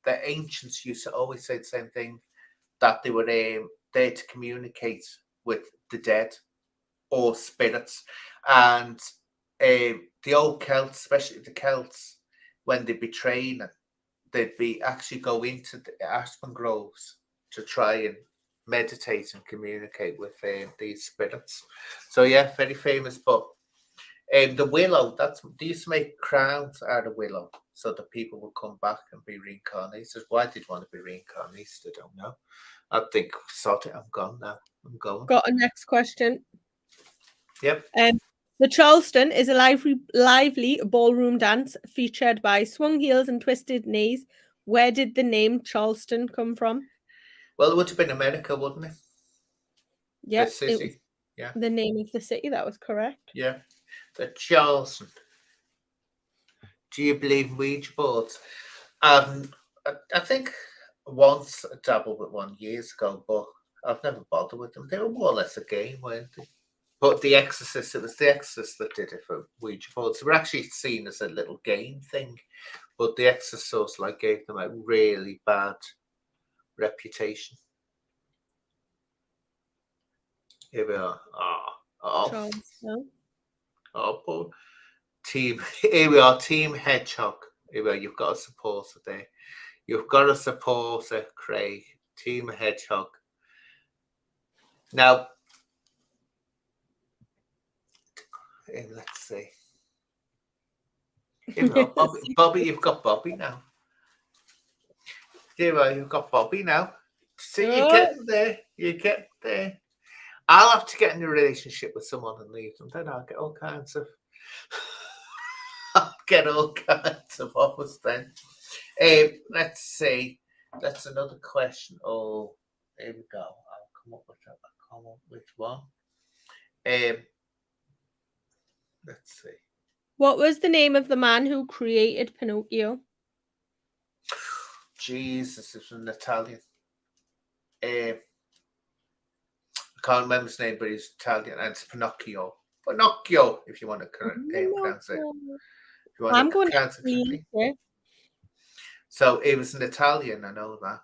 the ancients used to always say the same thing, that they were there to communicate with the dead or spirits. And the old Celts, especially the Celts, when they'd be training, they'd be actually go into the aspen groves to try and meditate and communicate with these spirits. So yeah, very famous. But the willow, they used to make crowns out of willow so that people would come back and be reincarnated. Why did want to be reincarnated? I don't know. I think, sod it, I'm gone now. I'm going. Got a next question. Yep. The Charleston is a lively ballroom dance featured by swung heels and twisted knees. Where did the name Charleston come from? Well, it would have been America, wouldn't it? Yeah, The city. Yeah. the name of the city. That was correct. Yeah. The Charleston. Do you believe in Ouija boards? I think once I dabbled with one years ago, but I've never bothered with them. They were more or less a game, weren't they? But The Exorcist, it was The Exorcist that did it for Ouija boards. They were actually seen as a little game thing, but The Exorcist gave them a really bad reputation. Here we are. Charleston. Poor team. Here we are, Team Hedgehog. Here we are. You've got a supporter there. You've got a supporter, Craig. Team Hedgehog. Now, let's see. Here we are. Bobby, you've got Bobby now. Here we are. You've got Bobby now. See, you're getting there. You get there. I'll have to get in a relationship with someone and leave them. Then I'll get all kinds of offers then. Let's see. That's another question. Oh, here we go. I'll come up with one. Let's see. What was the name of the man who created Pinocchio? Jesus, it's an Italian. I can't remember his name, but he's Italian, and it's Pinocchio. Pinocchio, if you want to pronounce it. If you want I'm to going pronounce it correctly. So it was an Italian, I know that.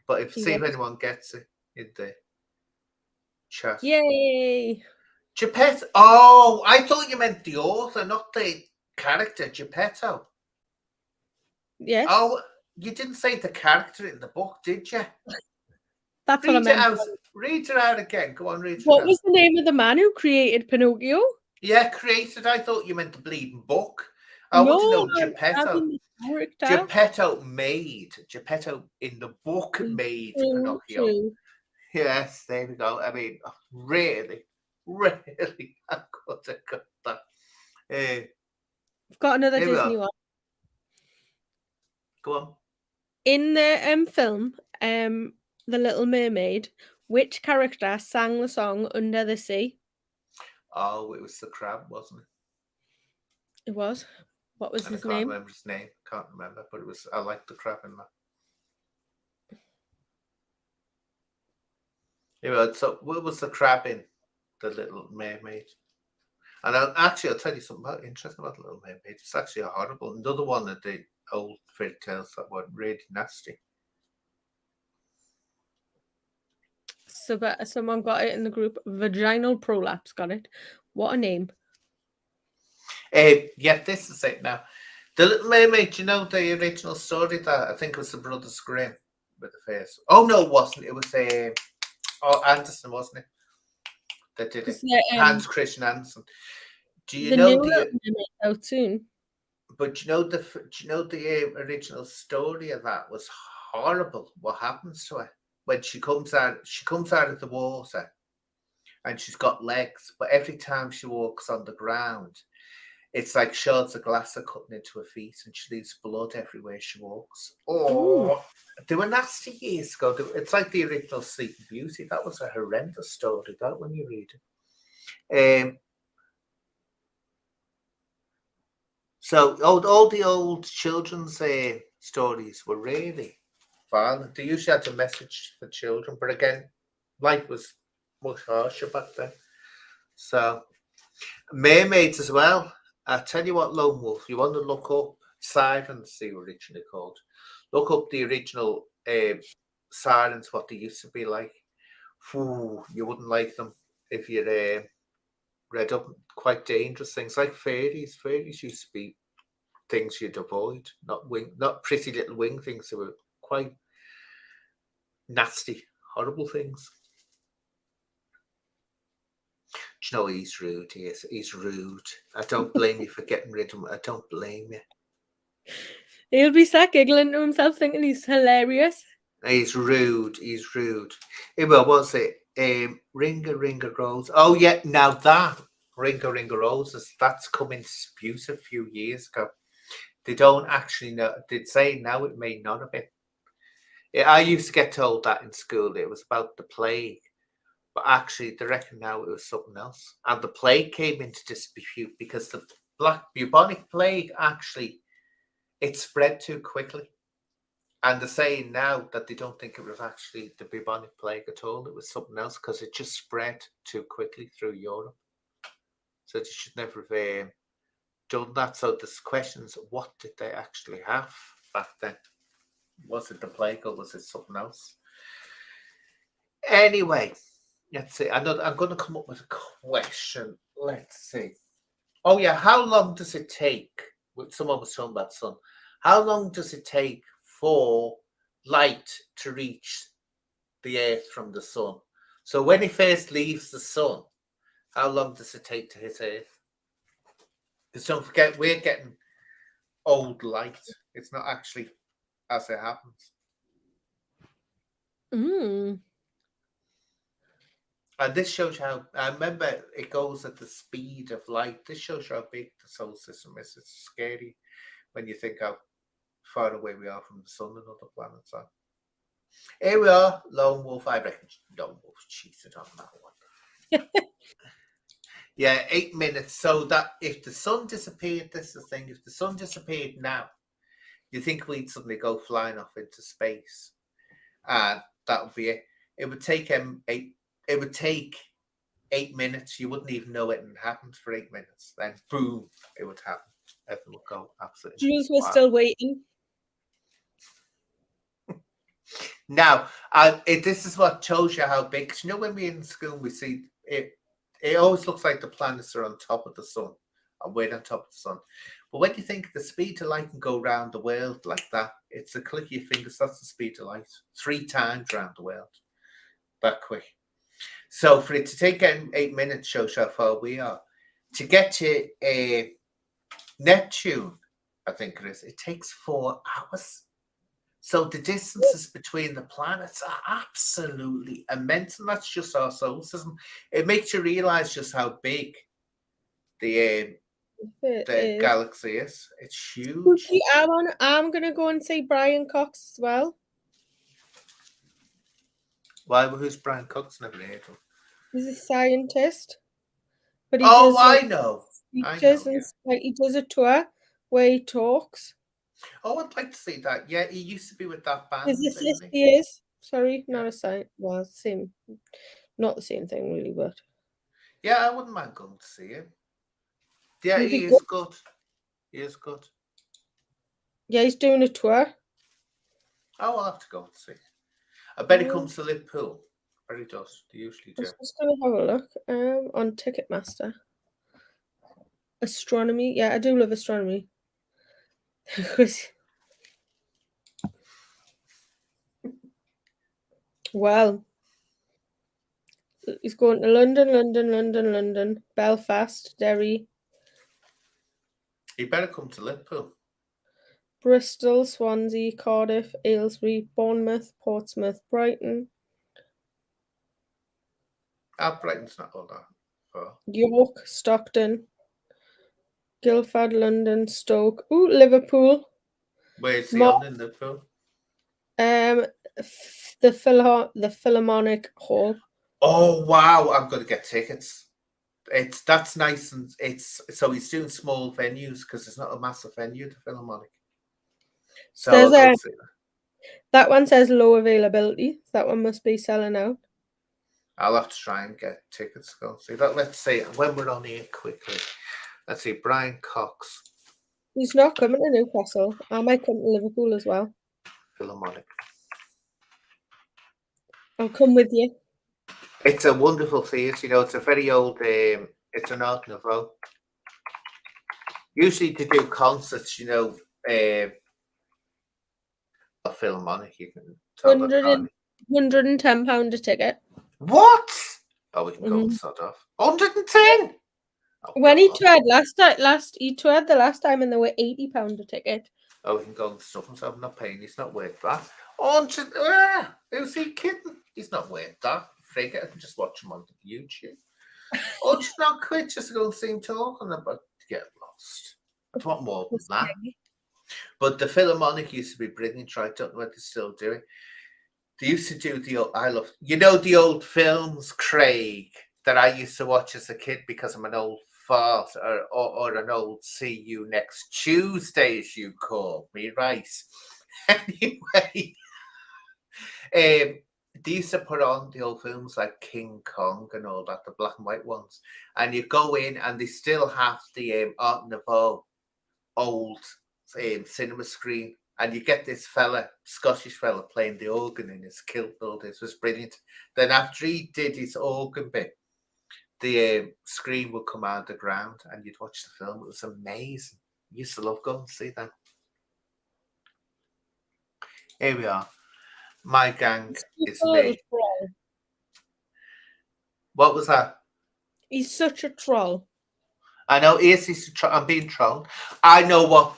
But see if anyone gets it in the chat. Yay! Geppetto. Oh, I thought you meant the author, not the character, Geppetto. Yes. Oh, you didn't say the character in the book, did you? That's what I meant. Read it out again. Go on, read it What out. was the name of the man who created Pinocchio? Yeah, created. I thought you meant the bleeding book. I want to know Geppetto. Geppetto in the book made Pinocchio. True. Yes, there we go. I mean, really, I could have got that. I've got another Disney one. Go on. In the film, The Little Mermaid, which character sang the song Under the Sea? Oh, it was the crab, wasn't it? It was. What was his I can't name? remember his name. Can't remember, but it was. I liked the crab in that. Anyway, so what was the crab in The Little Mermaid? And I'll tell you something interesting about the Little Mermaid. It's actually a horrible, another one of the old fairy tales that were really nasty. So someone got it in the group. Vaginal prolapse got it. What a name. Yeah, this is it now. The Little Mermaid, do you know the original story that I think it was the Brothers Grimm with the face? Oh no, it wasn't. It was Anderson, wasn't it? That did it. Hans Christian Andersen. Do you know the Little Mermaid out soon? But do you know the original story of that was horrible. What happens to her when she comes out? She comes out of the water, and she's got legs, but every time she walks on the ground, it's like shards of glass are cutting into her feet, and she leaves blood everywhere she walks. Oh, they were nasty years ago. It's like the original Sleeping Beauty. That was a horrendous story. That when you read it. So all the old children's stories were really violent. They usually had a message for children, but again, life was much harsher back then. So mermaids as well. I tell you what, Lone Wolf, you want to look up sirens, they were originally called. Look up the original sirens, what they used to be like. Ooh, you wouldn't like them if you read up. Quite dangerous things like fairies. Fairies used to be things you'd avoid, not pretty little wing things. They were quite nasty, horrible things. Do you know he's rude? He's rude. I don't blame you for getting rid of him. I don't blame you. He'll be sat giggling to himself, thinking he's hilarious. He's rude. He's rude. Well, what's it? Ringa Ringa Rose. Oh yeah, now that Ringa Ringa Roses, that's come in dispute a few years ago. They don't actually know. They'd say now it may not have been. I used to get told that in school. It was about the plague, but actually they reckon now it was something else. And the plague came into dispute because the black bubonic plague actually, it spread too quickly. And they're saying now that they don't think it was actually the bubonic plague at all. It was something else because it just spread too quickly through Europe. So they should never have done that. So there's questions, what did they actually have back then? Was it the plague or was it something else? Anyway, let's see. I'm going to come up with a question. Let's see. Oh yeah, how long does it take? Someone was talking about sun. How long does it take for light to reach the Earth from the sun? So when it first leaves the sun, how long does it take to hit Earth? Because don't forget, we're getting old light. It's not actually as it happens. And this shows how, I remember it goes at the speed of light. This shows you how big the solar system is. It's scary when you think how far away we are from the sun and other planets are. Here we are, Lone Wolf. I reckon Lone Wolf cheated on that one. Yeah, 8 minutes. So that if the sun disappeared, this is the thing, if the sun disappeared now, you think we'd suddenly go flying off into space. And that would be it. It would take 8 minutes. You wouldn't even know it had happened for 8 minutes. Then boom, it would happen. Everything would go absolutely. Jews were still waiting. Now, this is what shows you how big. You know, when we're in school, we see it. It always looks like the planets are on top of the sun, and we're on top of the sun. But when you think the speed of light can go around the world like that, it's a click of your fingers. That's the speed of light, 3 times around the world, that quick. So for it to take 8 minutes shows how far we are. To get to Neptune, I think it takes 4 hours. So the distances between the planets are absolutely immense, and that's just our solar system. It makes you realize just how big the galaxy is. It's huge. I'm gonna go and see Brian Cox as well. Why? Who's Brian Cox? Never heard of him. He's a scientist. But he does, I know. Speeches and he does a tour where he talks. Oh, I'd like to see that. Yeah, he used to be with that band. He is. Sorry, not a science. Well, same. Not the same thing, really, but. Yeah, I wouldn't mind going to see him. Yeah, He'd be he good. is good. He is good. Yeah, he's doing a tour. Oh, I'll have to go and see. I bet he Mm. comes to Liverpool. But he does. They usually do. Just gonna have a look on Ticketmaster. Astronomy. Yeah, I do love astronomy. Chris. Well, he's going to London, Belfast, Derry, He better come to Liverpool. Bristol, Swansea, Cardiff, Aylesbury, Bournemouth, Portsmouth, Brighton, Brighton's not all that far. York, Stockton, Guildford, London, Stoke. Ooh, Liverpool. Where's he on in Liverpool? The Philharmonic Hall. Oh wow! I'm going to get tickets. That's nice, and so he's doing small venues because it's not a massive venue, the Philharmonic. So I'll go see that one says low availability. That one must be selling out. I'll have to try and get tickets to go and see that. Let's see when we're on here quickly. Let's see, Brian Cox. He's not coming to Newcastle. I might come to Liverpool as well. Philharmonic. I'll come with you. It's a wonderful theatre. You know, it's a very old. It's an Art Nouveau. Usually to do concerts, you know, a Philharmonic. You can tell £110 a ticket. What? Oh, we can go and sod off. 110. Oh, when he toured he toured the last time, and they were £80 a ticket. Oh, we can go and stuff himself. I'm not paying. He's not worth that. Who's he kidding? He's not worth that. Figure I can just watch him on YouTube. £100 just to go and see him talking about to get lost. I want more than that. But the Philharmonic used to be brilliant. I don't know what they're still doing. They used to do the the old films, Craig, that I used to watch as a kid because I'm an old fart or an old see you next Tuesday, as you call me, right? Anyway, they used to put on the old films like King Kong and all that, the black and white ones, and you go in and they still have the Art Nouveau old cinema screen, and you get this Scottish fella playing the organ in his kilt. All this was brilliant. Then after he did his organ bit, the screen would come out of the ground and you'd watch the film. It was amazing. I used to love going to see that. Here we are. My gang is me. What was that? He's such a troll. I know. I'm being trolled. I know what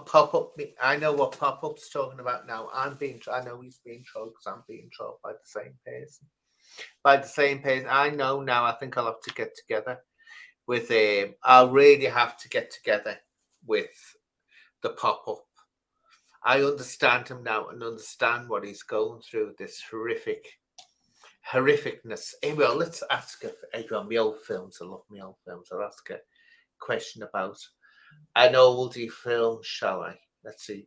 pop-up's talking about now. I know he's being trolled because I'm being trolled by the same person. I know now. I think I'll have to get together with I'll really have to get together with the pop-up. I understand him now and understand what he's going through. This horrificness. Anyway, let's ask everyone. My old films. I love my old films. I'll ask a question about an oldie film, shall I? Let's see.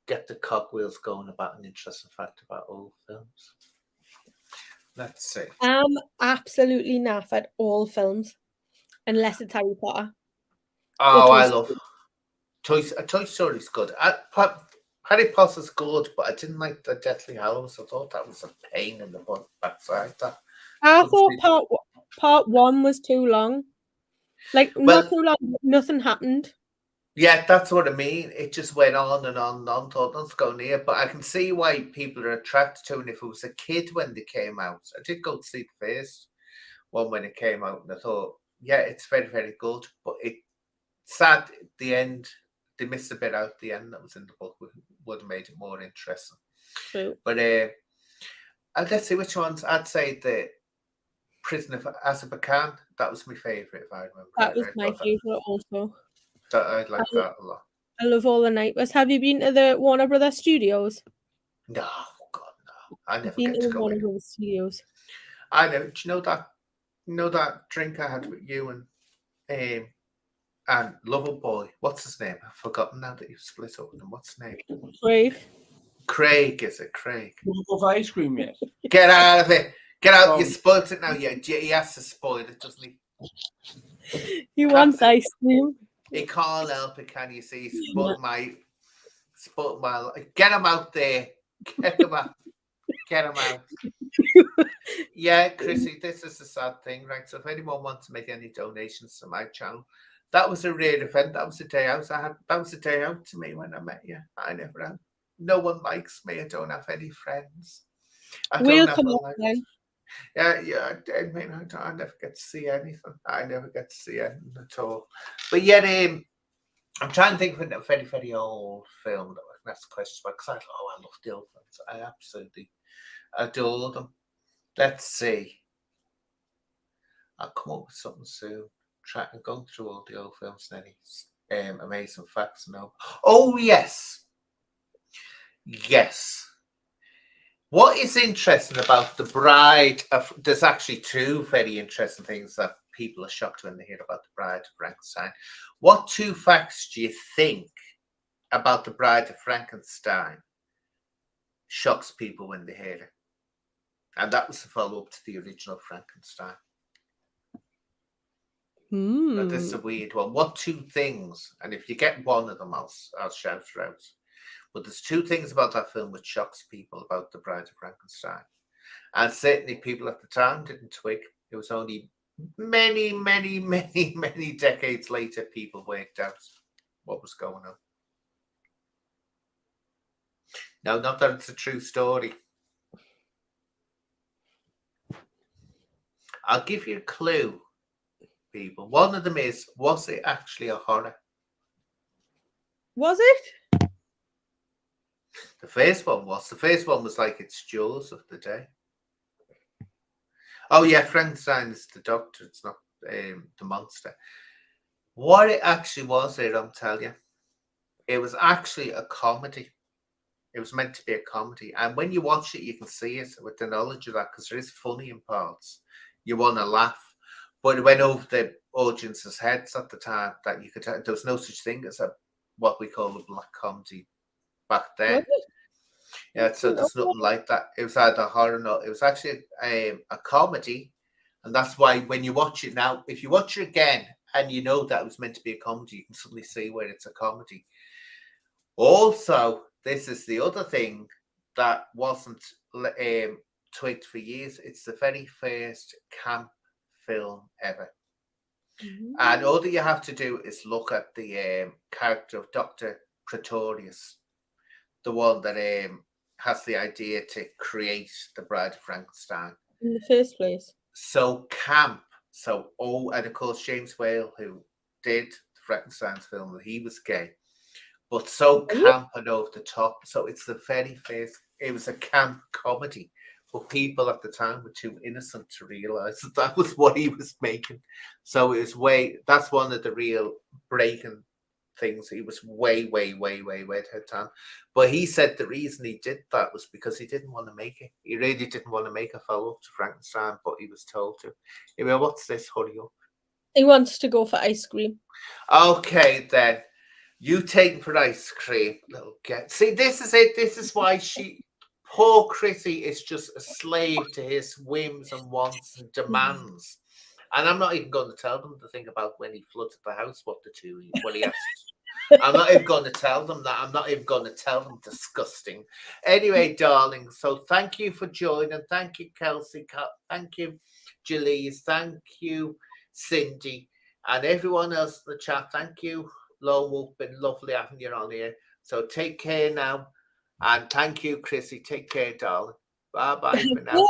Get the cogwheels going about an interesting fact about old films. Let's see. I'm absolutely naff at all films, unless it's Harry Potter. Oh, I love Toy Story's good. Harry Potter's good, but I didn't like the Deathly Hallows. I thought that was a pain in the backside. I thought part one was too long. Not too long, nothing happened. Yeah, that's what I mean. It just went on and on and on. Thought, let's go near. But I can see why people are attracted to it. And if it was a kid when they came out, I did go to see the first one when it came out, and I thought, yeah, it's very, very good. But it's sad at the end. They missed a bit out at the end that was in the book. Would have made it more interesting. True. But let's see which ones. I'd say the Prisoner of Azkaban. That was my favourite, if I remember. That was my favourite also. I like that a lot. I love all the Nightmares. Have you been to the Warner Brothers Studios? No, God, no. I never been get to go Warner in. Brothers Studios. I know. Do you know that drink I had with you and Loverboy? What's his name? I've forgotten now that you've split up with him. What's his name? Craig. Craig, is it? Craig. Of ice cream yet? Get out of it. Get out. You spoiled it now. Yeah, he has to spoil it, doesn't he? He wants ice cream. He can't help it, can you see? Yeah. Get him out there. Get him out. Get him out. Yeah, Chrissy, this is the sad thing, right? So if anyone wants to make any donations to my channel, that was a rare event. That was a day out. That was a day out to me when I met you. I never have. No one likes me. I don't have any friends. We'll come up then. Yeah. I mean, I never get to see anything. I never get to see anything at all. But yet, I'm trying to think of a very, very old film that I can ask questions about, because I love the old films. I absolutely adore them. Let's see. I'll come up with something soon. I'm going through all the old films and any amazing facts. No. Oh, yes. Yes. What is interesting about The Bride of... There's actually two very interesting things that people are shocked when they hear about The Bride of Frankenstein. What two facts do you think about The Bride of Frankenstein shocks people when they hear it? And that was the follow-up to the original Frankenstein. But this is a weird one. What two things? And if you get one of them, I'll shout it out. But there's two things about that film which shocks people about The Bride of Frankenstein. And certainly people at the time didn't twig. It was only many, many, many, many decades later people worked out what was going on. No, not that it's a true story. I'll give you a clue, people. One of them is, was it actually a horror? Was it? The first one was. The first one was like it's Jaws of the day. Oh yeah, Frankenstein is the doctor. It's not the monster. What it actually was, I'll tell you. It was actually a comedy. It was meant to be a comedy. And when you watch it, you can see it with the knowledge of that, because it is funny in parts. You want to laugh. But it went over the audience's heads at the time that you could tell there was no such thing as what we call a black comedy back then. Yeah, so there's nothing like that. It was either horror or not. It was actually a comedy. And that's why when you watch it now, if you watch it again and you know that it was meant to be a comedy, you can suddenly see where it's a comedy. Also, this is the other thing that wasn't twigged for years. It's the very first camp film ever. And all that you have to do is look at the character of Dr. Pretorius, the one that has the idea to create the Bride of Frankenstein in the first place. So camp. And of course James Whale, who did the Frankenstein's film, he was gay, but so camp and over the top. So it's the very first. It was a camp comedy, but people at the time were too innocent to realize that that was what he was making. So it was that's one of the real breaking things. He was way ahead of time. But he said the reason he did that was because he didn't want to make it. He really didn't want to make a follow-up to Frankenstein, but he was told to. Anyway, what's this? Hurry up. He wants to go for ice cream. Okay, then. You taking for ice cream, little get. See, this is it. This is why poor Chrissy is just a slave to his whims and wants and demands. And I'm not even going to tell them the thing about when he flooded the house, what he asked. I'm not even going to tell them that. I'm not even going to tell them. Disgusting. Anyway, darling, so thank you for joining. Thank you, Kelsey. Thank you, Jalise. Thank you, Cindy. And everyone else in the chat. Thank you, Lone Wolf. Been lovely having you on here. So take care now. And thank you, Chrissy. Take care, darling. Bye-bye for now.